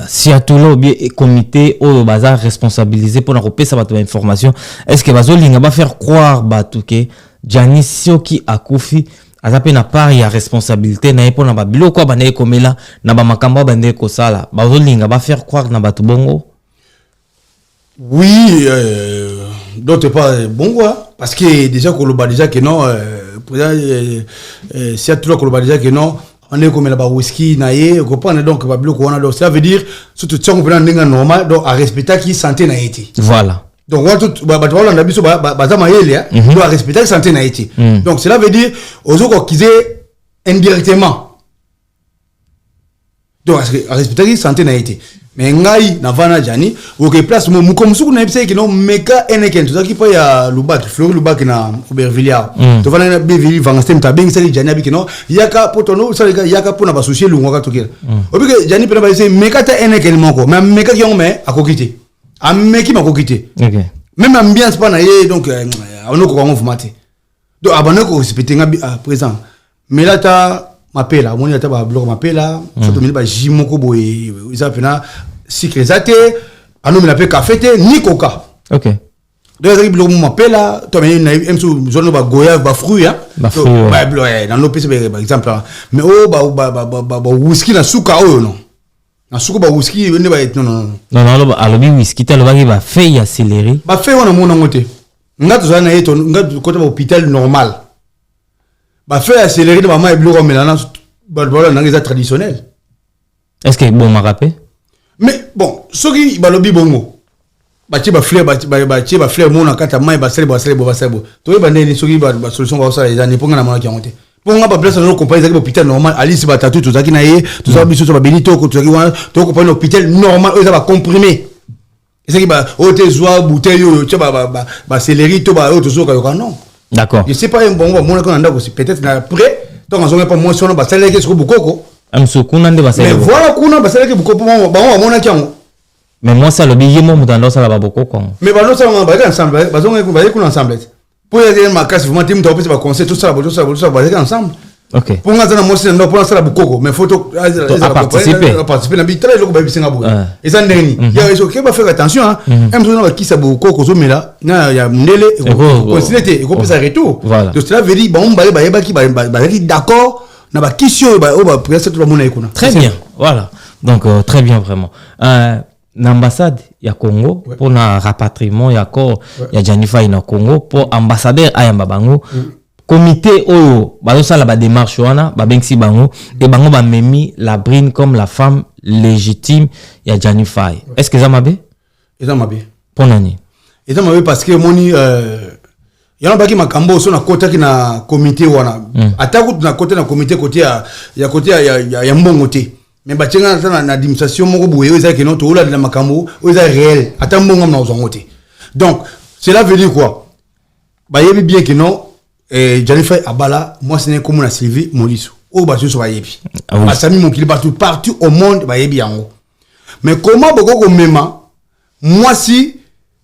si à tout là bien comité au bazar responsabilisé pour la ça va information est-ce que bazolinga va faire croire tout que Gianni Sioki akufi azape na part ya responsabilité na pour na ba biloko ba na komela na ba makamba ba ndeko sala bazolinga va faire croire na batu bongo oui d'autre part bongo parce que déjà koloba déjà que non si à tout là koloba déjà que non on est comme la whisky naie comprendre donc ba biloko wana donc ça veut dire surtout si on prend ndinga normal donc à respecter qui santé na été voilà donc on tout ba voilà na biso ba za mayele doit respecter santé na été donc cela veut dire aux autres qu'ils indirectement donc à respecter santé na été mais ngai na vana Gianni OK place mo comme suku na epse ki no meka eneken to zaki pa ya Lubak Fleur Lubak na Aubervilliers to vana na Beverly Van Stem ta beng sali Gianni abiki no yaka potono sali yaka pona ba soucier lungo ka tokela obike Gianni pena ba ese meka ta eneken moko mais meka ki on me akokite ameki makokite OK même ambiance pas na ye donc on ko ko fumate donc abana ko respecter nga présent mais là ta mapela moni ata ba bloc mapela surtout mili ba jimoko boye isa pena sikre zate anu mila pe café te ni coca OK donc ça bloc mapela to mais na emsu zone ba goya ba fruit ba fruit ba bloc dans nos pays par exemple mais oh ba whisky na suka oh non na suka ba whisky ne ba non alobi whisky te alobi ba feuille ya céleri ba feuille wana mona ngote nga tozana yeto nga côté hôpital normal ba faire accélérer ba ma eblo comme là ba na traditionnel. Est-ce que bon m'a rappelé? Mais bon, ce qui ba lobi bongo ba fleur ba fleur mona kata mai ba sele ba to ba ndeni soki ba solution ba ça les années pour nga na ki monter pour nga ba place no compagnie za hôpital normal alice ba tatu to zaki na ye to za biso ba benito ko to zaki wana to compagnie hôpital normal eza ba comprimé et c'est qui ba ote zoa bouteille yo ba céleri to ba to zo ka non. D'accord. Je sais pas un bon mona ko ndako peut-être après donc on pas moins sur ba sele ke sur bukoko amsukuna nde ba sele. Mais voilà kuna ba sele ke bukoko ba mona kiango. Mais moi ça le billet moi dans ça là ba boko quoi. Mais ba no ça on va ensemble ba zonga ba yekuna ensemble. Pour y aller ma casse vraiment tim to ba conseil tout ça ba ensemble. OK. Pour nga na moi c'est pour ça la bukoko mais photo participer na bitala le ko ba bisinga bo. Et ça ndeni. Ya eso ke ba faire attention hein. Emzo na ki sa bukoko zo mela na ya ndele et considérer et ko pesa retour. Donc cela veut dire bon ba yeba ki ba d'accord na ba question ba presque tout le monde ekuna. Très bien. Voilà. Donc très bien vraiment. L'ambassade ya Congo pour na rapatriement ya corps ya Janify na Congo pour ambassadeur ayamba bango comité oyo bazo la démarche wana ba bengsi bango et bango ba memi la brine comme la femme légitime ya Janify. Est-ce que ça m'a bien? Ça m'a bien. Pour nani? Ça m'a bien parce que moni yana baki makambo so na kota ki na comité wana ataku na kota na comité côté ya mbongo te. Mais batinga na administration moko boye eza ke non to la makambo eza réel ata mbongo na ozongote. Donc cela veut dire quoi? Ba yebi bien que non Janify abala moi ce n'est comme na Sylvie Moliso o ba so ba yebi asami mon kili partout au monde ba yebi yango. Mais comment boko ko mema moi si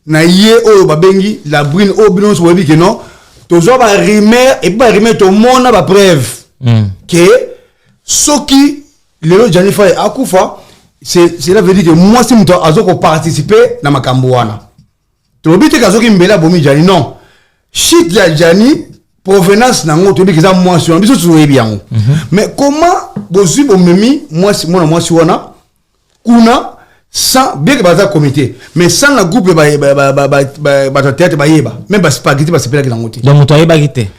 na ye o ba bengi la brune o bino so yebi que non to zo ba rimer et ba rimer to mona ba preuve que soki le Janify akufa cela veut dire que moi si muto azoko participer na makambo wana to bite ka soki mbela bomi Jani non shit ya Jani provenance na ngo to bika za moi sur biso so yebi yango. Mais comment bozu bomemi moi si wana kuna sans bien que baza comité mais sans la groupe ba tête ba yeba même ba spaghetti ba sepela ki na ngote donc muto yeba gité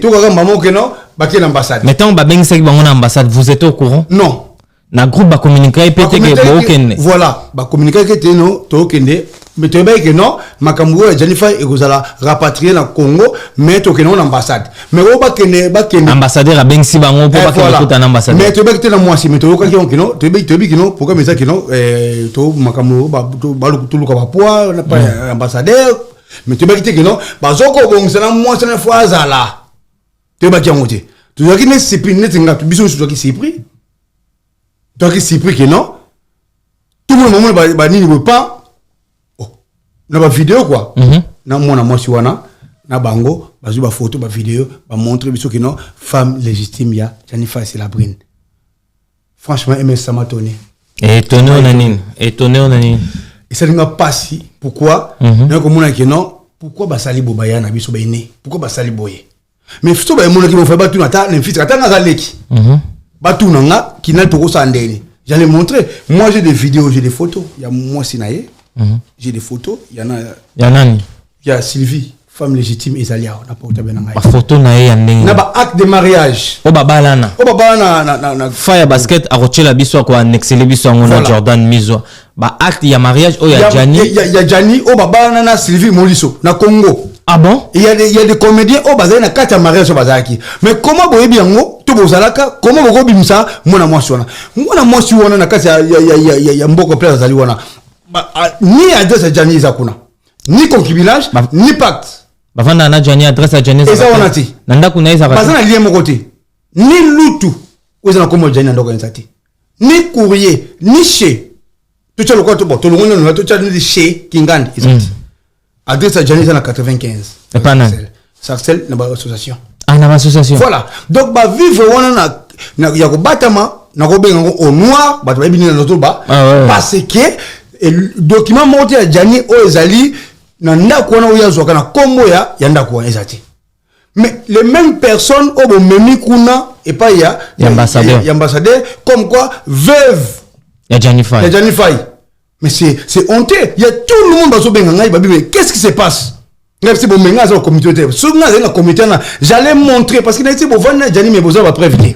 to ko maman que non ba ki l'ambassade mais tant ba bengisa ki bango na ambassade vous êtes au courant? Non na groupe ba communiquer pété que bokende voilà ba communiquer que no to kende mais tu sais que non makambo ya Janify et gozala rapatrier na Congo mais to kende na ambassade mais o ba kende ambassadeur a bengsi bango pour pas que tout en ambassade mais tu sais que na moi si mais to ka ki non tu sais que non pourquoi mais ça que non to makambo ba to luka ba poa na pas ambassadeur mais tu sais que non ba zoko bon c'est na moi c'est na fois azala tu ba ki ngote tu sais que ne c'est plus net nga biso so ki c'est pris donc c'est pris que non tout le monde ba ni ne pas na ba vidéo quoi na moi si wana na bango bazu ba photo ba vidéo ba montrer biso que non femme légitime ya Janify c'est la brine. Franchement MS ça m'a étonné onani et ça n'a pas si pourquoi na ko mona que non pourquoi ba sali bobaya na biso ba ine pourquoi ba sali boye mais fito ba mona ki mo fa ba tu na ta n'imfit ata na zaleki ba tu na nga ki na to ko sandeni j'allais montrer moi j'ai des vidéos j'ai des photos il y a moi sinaye j'ai des photos il y en a nani il y a Sylvie femme légitime Ezalia on a pas bien ba photo na ye ndenge na ba acte de mariage o baba na fire basket a rochela biso ko annexer biso ngona Jordan Mizo ba acte ya mariage o ya Jani ya Jani o baba na Sylvie Moliso na Congo. Ah bon? Il y a des comédiens au bazar na kata mariage au bazar qui mais comment boyebi yango to bozalaka comment boko bimisa mona mwasi wana na kata ya mboko place zali wana ni adresse Jani zakuna ni concubinage ni pacte bavanda na Jani adresse Jani eza wana ti nanda kuna eza bazana na lien moko te ni lutu oza na komo Jani ndoko enzati ni courrier ni chez tout ça le quoi to bon to longo na to ni chez Kingandi ezati adresse Jani na 95 et pas non Sarcel na ba association na ba association voilà donc ba vivre wana na ya ko batama na ko benga au noir ba ba bini na loto ba parce que document monté à Jani o ezali na ndako na oya zoka na kombo ya ndako ezati mais les mêmes personnes au bon memi kuna et pas ya ambassadeur comme quoi veuve ya Janify mais c'est honteux il y a tout le monde bazo benga ngai babi mais qu'est-ce qui se passe Même si bon menga za comité, souvent dans comité là, j'allais montrer parce que n'a été bon vendre Jani mais besoin va prévenir.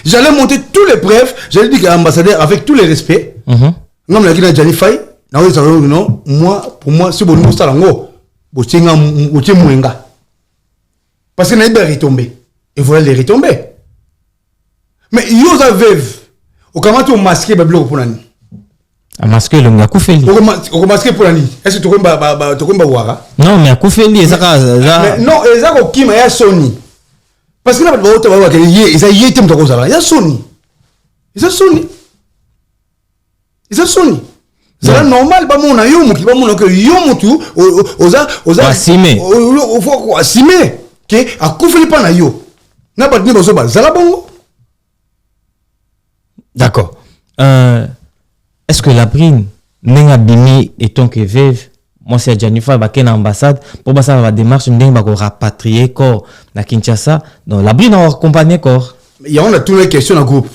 J'allais montrer tous les preuves, j'allais dire à l'ambassadeur avec tous les respects. Non mais là Jani Faye, non, moi pour moi c'est bon nous ça lango, bo tinga o mwenga. Parce que n'a pas retombé. Et voilà les retomber. Mais yo za veuve, au comment tu masquer bablo pour nani? A masquer le ngako feli. Au masquer pour nani? Est-ce que tu connais wara? Non mais ako feli ezaka mais non, ezaka okima ya Sony. Parce que là ba ota ba ke eza yete mtoko za ya Sony. Eza Sony. C'est normal ba mona yo muki ba mona que yo mutu oza assumer. O faut assumer que akufeli pa na yo. Na ba dino zo ba zala bongo. D'accord. Est-ce que la brine n'enga bimi et ton que veuve moi c'est Jennifer ba ken ambassade pour ba ça va démarche n'enga ba rapatrier corps na Kinshasa donc la brine a accompagné corps. Il y a on a toutes les questions dans le groupe.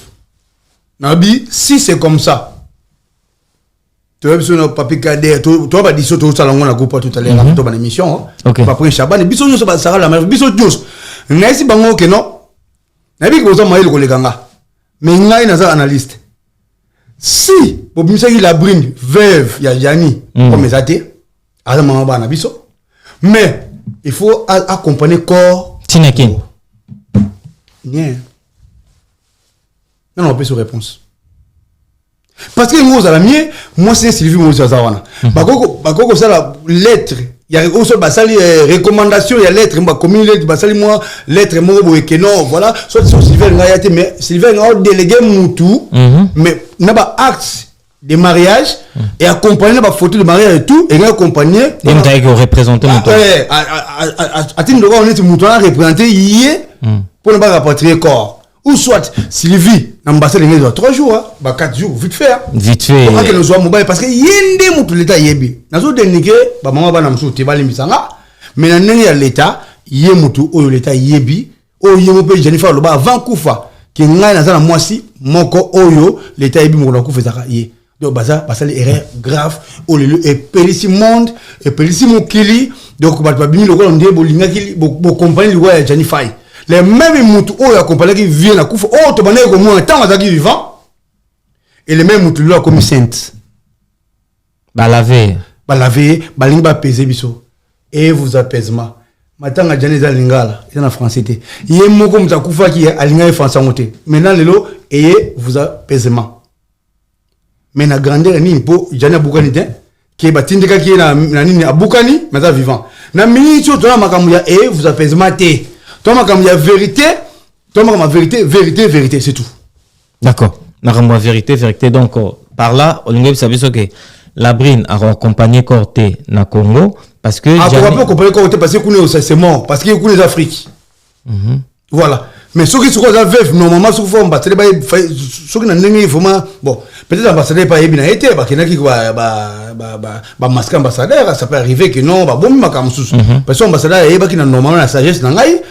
Nabi si c'est comme ça. Tu as besoin de papier cadet, tu vas dire tout ça dans le groupe tout à l'heure dans l'émission. OK. Pas prendre Chaban, biso yo ça sera la même biso tous. Nasi bango que non. Nabi ko ça maïl ko le ganga. Mais ngai na ça analyste. Si pour misaki la brine veuve ya Jani comme les athées, à maman bana biso. Mais il faut accompagner corps Tinekin. Bien. Non, on peut se réponse. Parce que nous, à la mienne, moi, c'est Sylvie Mouzazawana. Bakoko, ça la lettre. Il y a aussi basali recommandation, il y a lettre, commune lettre, basali moi, lettre, moi, que non, voilà. Soit Sylvain Ngayate, mais Sylvain Ngayate délégué Moutou, mais n'a pas acte de mariage, et accompagné la photo de mariage et tout, et accompagné. Et nous avons représenté Moutou. À titre de on est Moutou, on a représenté hier, pour ne pas rapatrier corps. Ou soit Sylvie l'ambassade les 3 jours 4 jours vite fait vite fait pour que nous soit mobile parce que yende mutu l'état yebi nazo dénigrer ba mama bana msu te bali misanga mais na nene ya l'état yé mutu oyo l'état yebi oyo yemo pe Jennifer loba avant kufa ki ngai na za na mwasi moko oyo l'état yebi moko na kufa zaka yé donc baza les erreur grave au lieu et pelisi monde et pelisi mokili donc ba bimi lokolo ndé bolinga ki bo compagnie loi ya Jennifer. Les mêmes moutou qui accompagnent qui viennent à Koufou, oh, tu m'as comme un temps qui vivant, et les mêmes moutou là comme sainte. Balavé, balinga pesé biso, et vous apaisement. Maintenant, Jani Zalingala, il y a en français. Il y a un mot comme ça, Koufa qui est aligné en français. Maintenant, le lot, et vous apaisement. Mais la grandeur, ni pour Jani Boukanité, qui est batindeka qui est na Boukani, mais ça vivant. Na minute, tu as ma et vous apaisement. Toi, comme il y a vérité, vérité, c'est tout. D'accord. La vérité. Donc, par là, on a savait que la brine a accompagné Corté na Congo parce que. Ah, on peut accompagner Corté parce que c'est mort, parce qu'il y a les Afrique. Voilà. Mais ceux qui sont veuves, normalement, ceux qui font ceux qui n'ont vraiment. Bon, peut-être l'ambassadeur pas bien été, parce qu'il y a qui masque ambassadeur, ça peut arriver que non, bon, mais comme sous. Parce que l'ambassadeur est normalement la sagesse n'angai.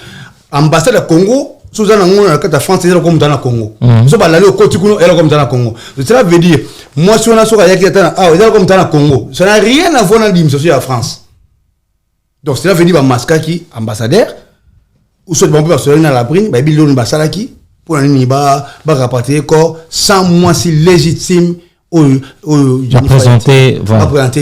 Ambassade de Congo, sous un carte France, c'est comme dans le Congo. Nous sommes allés au côté elle comme dans le Congo. Cela veut dire, moi, si on a sur Ayaki, elle comme dans le Congo. Ça n'a rien à voir dans l'administration de la France. Donc, cela veut dire, masque qui ambassadeur, ou soit bon, parce que dans la brine, il y a l'ambassade qui, pour un rapatrier corps, sans moi si légitime. Présenté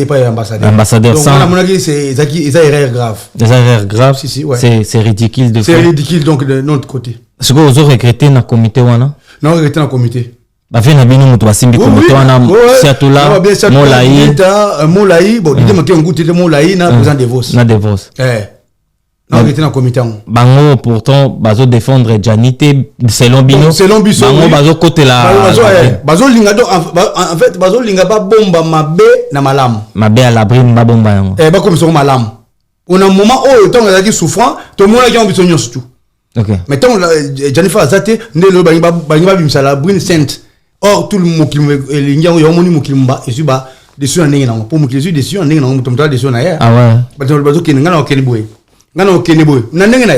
par l'ambassadeur. L'ambassadeur donc, sans. C'est des erreurs graves. Des erreurs graves. Si, ouais. C'est ridicule de faire. C'est ridicule donc de notre côté. Est-ce que vous avez regretté dans le comité wana? Non, regretté dans le comité. Bah, venez nous montrer simbi comité wana. Surtout là. Molaï, bon, il dit que on goûte de Molaï na président de Vos. Na de Vos. Non, regretté dans le comité. Bango pourtant bazo défendre Janité selon Bino. Selon Biso. Bango bazo côté là. Bazo linga donc en fait bazo linga ba bomba mabe na malam. Mabe à l'abri ba bomba yango. Ba comme sur malam. On a un moment où le temps est souffrant, tout le monde a envie de surtout. OK. Mais tant Jennifer Azate ne le baniba bimsa la brune sainte. Or tout le monde qui me linga yo moni mo kimba et suba dessus en ninga pour mo dessus en ninga mo tomta dessus na ya. Ah ouais. Bazo ki ngana okeniboy. Ngana okeniboy. Na ninga na.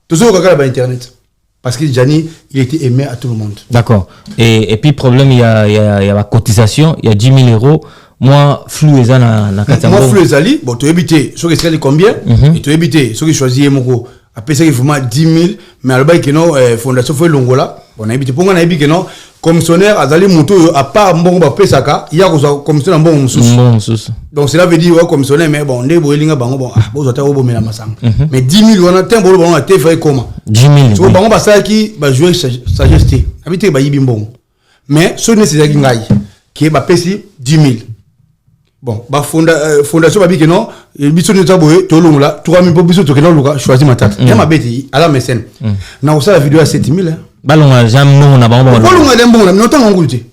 Toujours kakala ba internet. Parce que Jani, il était aimé à tout le monde. D'accord. Et puis problème il y a la cotisation, il y a 10 000 euros. moi flou eza na katambongo moi flou ezali bon tu éviter ceux qui escale combien et tu éviter ceux qui choisir moko après ça il faut 10 000 mais alors que non fondation faut longola on a évité pour on a évité que non commissionnaire azali moto à part mbongo ba pesaka il y a commissionnaire mbongo mususu donc cela veut dire commissionnaire mais bon ndé bolinga bango bon bo zata bo mena masanga mais 10 000 on a tembo bon a te fait comment 10 000 so bango ba ça qui ba jouer sagesse habité ba yibi mbongo mais ce n'est c'est ngai qui ba pesi 10 000 bon ba fondation ba bi que non biso ne taboye to longola 3 000 pour biso to que non luka choisir ma tante ya ma beti ala mécène na ça la vidéo à 7 000 balonga jammo na bango bon longa dem bon na notant ngulti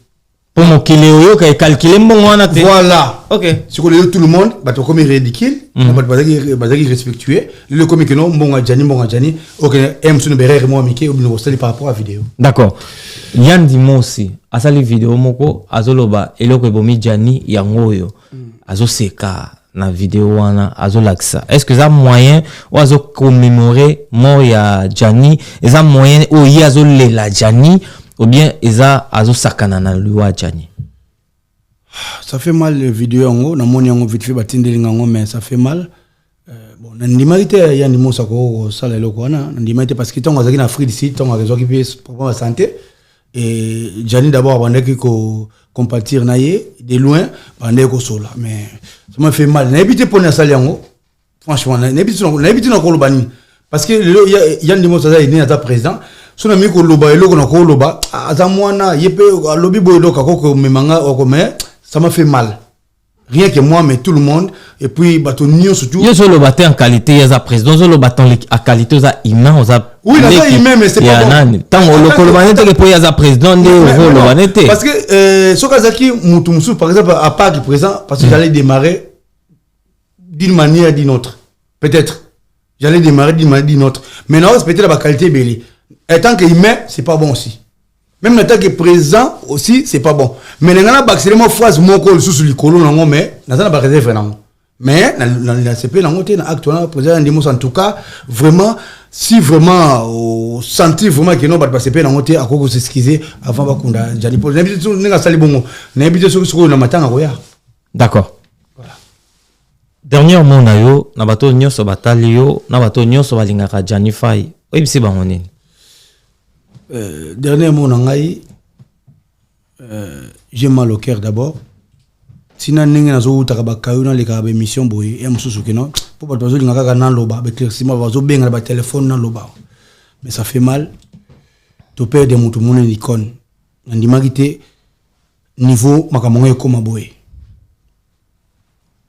pour mon kile oyo ka calculer mbongo wana te voilà OK c'est que tout le monde ba to comme ridicule ba bazaki respectueux le comme que non mbongo jani OK aime sunu berere moi miki obino sali par rapport à vidéo d'accord Yandi Mosi asali vidéo moko azoloba eloko ebomi jani yango oyo azoseka na vidéo wana azolakisa est-ce que ça moyen ou azo commémorer mort ya Jani eza moyen o yi azolela Jani ou bien eza azosakana na loi Jani ça fait mal le vidéo yango na moni yango vite fait batindeli ngango mais ça fait mal bon na ndimalité Yandi Mosi ko sala eloko wana ndimalité parce que tonga zaki na Afrique d'ici tonga réseau qui peut problème de santé et Jani d'abord bandaki ko compatir naie de loin bandé ko sola mais ça m'a fait mal n'habité pour na sali yango franchement n'habité na ko lobani parce que Yandi Mosi ça est né à président sona mi ko loba eloko na ko loba azamwana yepe lobi boyo ko memanga o mais ça m'a fait mal rien que moi mais tout le monde et puis bato nio surtout yo solo baté en qualité ya président solo baton à qualité za humain za oui là ça humain mais c'est pas bon tant le kolobanete que pour ya président de kolobanete parce que sokazaki mutu musu par exemple à part du présent parce que j'allais démarrer d'une manière d'une autre peut-être j'allais démarrer d'une manière d'une autre mais non respecter la qualité belé étant que humain c'est pas bon aussi même en tant que présent aussi c'est pas bon mais les gens baxer moi phrase moko sous likolo nango mais na ça na réserve nango mais na CP nango te na actuellement président Yandi Mosi en tout cas vraiment si vraiment sentir vraiment que non ba CP nango te akoko s'excuser avant ba kunda Jani Paul n'habite nga sali bongo n'habite sur na matanga koya d'accord voilà dernier mot na yo na bato nyonso batali yo na bato nyonso balingaka Jani Fai oyebisi bango nini dernier mot nangai j'ai mal au cœur d'abord sina ninga nazo utaka bakayo na leka ba émission boye ya mususu keno po ba bazo linga kaka na loba ba éclaircissement bazo benga ba téléphone na loba mais ça fait mal to perdre mutu mona icône ndimaki te niveau makamongo ekoma boye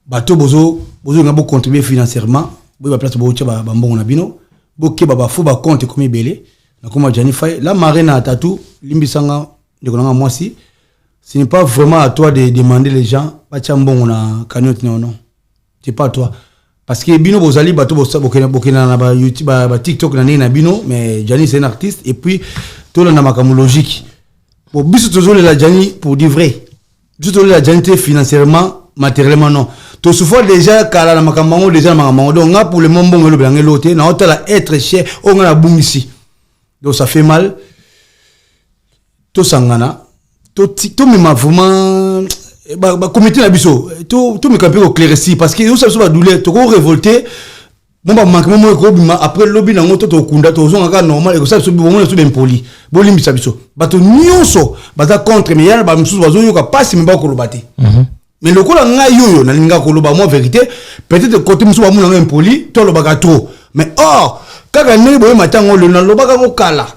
bato bozo ngabo contribuer financièrement boye ba place bo tia ba mbongo na bino bo ke ba fo ba compte comme belé na comme Jani Fai la marine à tatou limbisanga ndeko moi si ce n'est pas vraiment à toi de demander les gens ba chambongo na cagnotte non c'est pas à toi parce que bino bozali bato bokena na ba YouTube ba TikTok na bino mais Jani c'est un artiste et puis tout le namakamou logique bon biso toujours la Jani pour dire vrai juste la Jani financièrement matériellement non to souffre déjà kala na makambo déjà makambo donc nga pour le moment le blanc l'autre na hôtel être cher on a bungisi donc ça fait mal to sangana to me ma vraiment ba comité na biso to me camper au clairci parce que ça va douleur to ko révolter bon ba manque mo ko bima après lobby na ngoto to kunda to zonga ka normal et ça so bon so ben poli bo limbisa biso bato nyonso baza contre mais yana ba msusu bazo yoka passe me ba ko lobate mais le ko la nga yoyo na linga ko loba moi vérité peut-être côté msusu ba mu na impoli to lobaka trop mais or kaka nene boye matango le na lobaka ko kala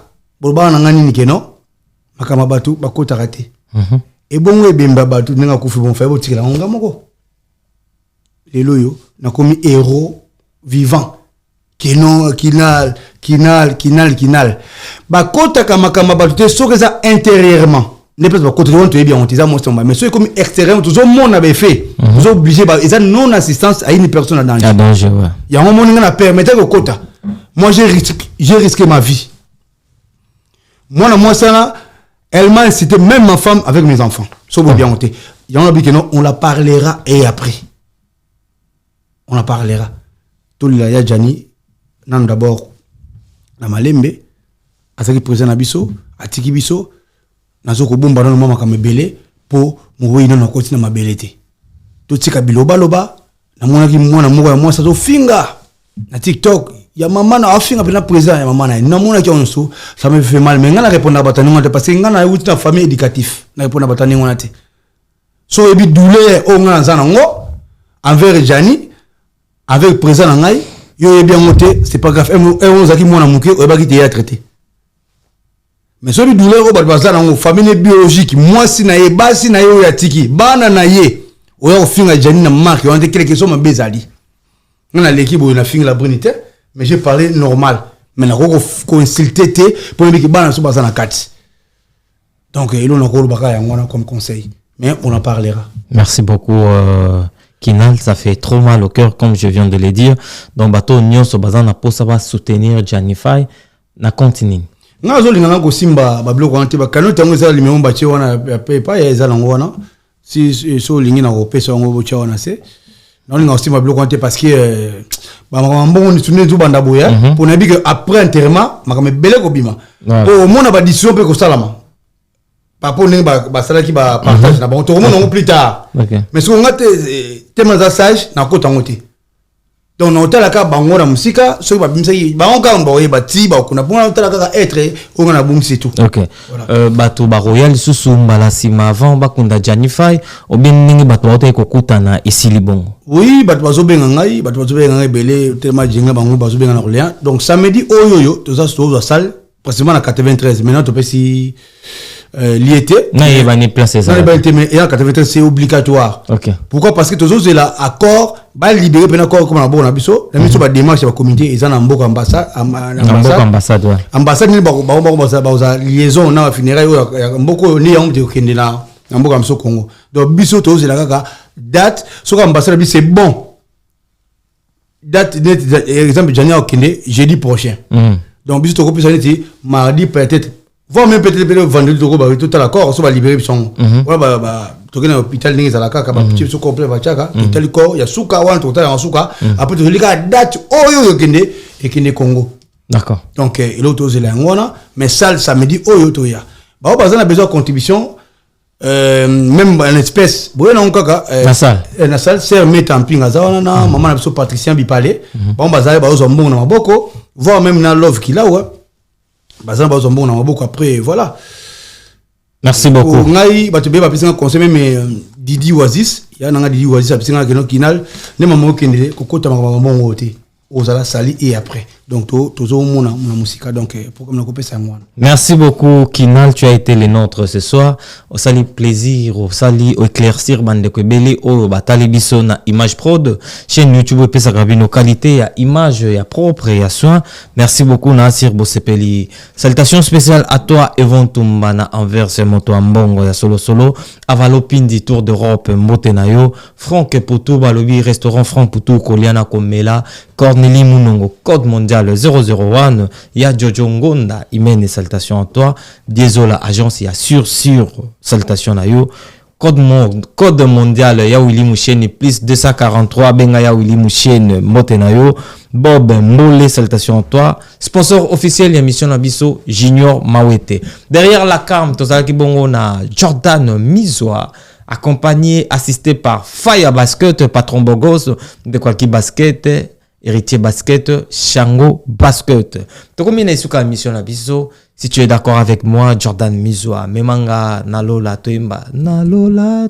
bo ba na ngani nikeno makama batu bakota raté et bon ebemba batu nenga kufi bon fa bo tikela nga moko lelo yo na komi héros vivant kinal bakota kama batu te soki ça intérieurement ne peut pas côté on te bien on tisa mo somba mais soki comme extérieurement tout monde avait fait vous obligé ba ça non assistance à une personne en danger ouais il y a un moment na permettre que kota moi j'ai risqué ma vie moi ça elle m'a incité même ma femme avec mes enfants so bien on te il y en a que non on la parlera et après on la parlera tout le ya Jani nan d'abord na malembe asaki président na biso atiki biso nazo ko bomba na mama ka mebele po moyi na koti na mabelete to tika biloba loba na mona ki mwana moko ya mwasa to finga na TikTok ya maman na afinga pena président ya maman na mona ki onso ça me fait mal mais ngana répondre batani ngona parce que ngana eu une famille éducatif na répondre batani ngona te so ebi douleur o ngana zana ngo envers Jani avec président ngai yo bien monté c'est pas grave on zaki mona muke o ba ki te traité mais so ebi douleur o ba bazana ngo famille biologique moi si na ye basi na yo ya tiki bana na ye o ya ofinga Jani na marque on te quelque chose mabezali ngana l'équipe o na finga la brinité mais j'ai parlé normal mais na ko consulter te pour que bana so bazana kati donc il on a ko baka ya ngona comme conseil mais on en parlera. Merci beaucoup Kinal, ça fait trop mal au cœur comme je viens de le dire. Donc bateau nyon so bazana pour ça va soutenir Janify na continue. Nga zo linga ngo simba ba bloko anti ba kanote ngo za limeo ba che wana pa ya za ngona si so lingi na ko pesa ngo bo cha wana se. Na linga simba bloko anti parce que ba mbongo ni tune zo banda boya pour na bi que après enterrement makame bele ko bima. Au mona ba décision pe ko salama. Papo ne ba sala ki ba partage na ba to mo plus tard. Mais si on a tellement de sage na ko tangote. Donc on tala ka bango na musika so ba bimsa ba on ka mbo ba ti ba kuna bon on tala ka être on na boum c'est tout. OK. Bato ba royal susu mbala sima avant ba kunda Janify o bien ningi bato ba ko kutana isili bongo. Oui, bato bazo benga ngai, bato bazo benga ngai belé tellement jinga bango bazo benga na Orléans. Donc samedi oyoyo to ça so salle précisément na 93 maintenant to pe si l'IET. Non, il va ni placer ça. Non, mais en 93 c'est obligatoire. OK. Pourquoi? Parce que tous les accords ba libérer pena accord comme na bon na biso, la mission ba démarche ba comité ils en amboka ambassade ambassade. Ambassade ni ba liaison na funérailles mboko ni yango de kende na amboka mso Congo. Donc biso tous les kaka date so ambassade bi c'est bon. Date exemple Jania okende jeudi prochain. Donc biso to ko pesa ni mardi peut-être voire même peut-être vendredi tout à l'accord, on va libérer son. Voilà, tu es à l'hôpital, tu es à la caka, tu es complet, tu es tel corps, il y a souka, tu es en souka, après tu es à date, oh, et qui est Congo. D'accord. Donc, il est là, mais ça, samedi, oh, tu es. On a besoin de contribution, même en espèce. La salle. La salle, c'est mettre en ping, maman a besoin de Patricien Bipalé, bon, bazar, voire même dans l'offre qu'il a, ouais. Après, voilà. Merci beaucoup. Ngai ba tebe ba pisa conseil même Didi Oasis, ya nanga Didi Oasis a pisa ngeno kinal, ne maman okende kokota makambo ngote. Ozala sali et après. Donc tozo mona musika donc programme na kopesa ngwana. Merci beaucoup Kinal, tu as été le nôtre ce soir. Au sali plaisir, au sali éclaircir bande ko belé o batali biso na image prod chaîne YouTube pesa grabino qualité ya image ya propre ya soin. Merci beaucoup Nasir Bosepeli. Salutations spéciales à toi Evon Tumbana envers moto ambongo ya solo avalopindi tour d'Europe Motenayo Franck Poutou balobi restaurant Franck Poutou Koliana Komela Cornélie Munongo code mondial 001 ya Jojo Ngonda imene salutation à toi désolé agence ya sur salutation à yo code mondial ya Willy Mouchen plus 243 benga ya Willy Mouchen Motenayo Bob Mbole salutation à toi sponsor officiel émission Nabiso Junior Mawete derrière la cam tozalaki bongo na Jordan Mizwa accompagné assisté par Faya Basket patron Bogos de Kwaki Basket Héritier Basket, Shango Basket. Tokomina isuka mission na biso. Si tu es d'accord avec moi, Jordan Mizwa, Memanga Nalola Toimba, Nalola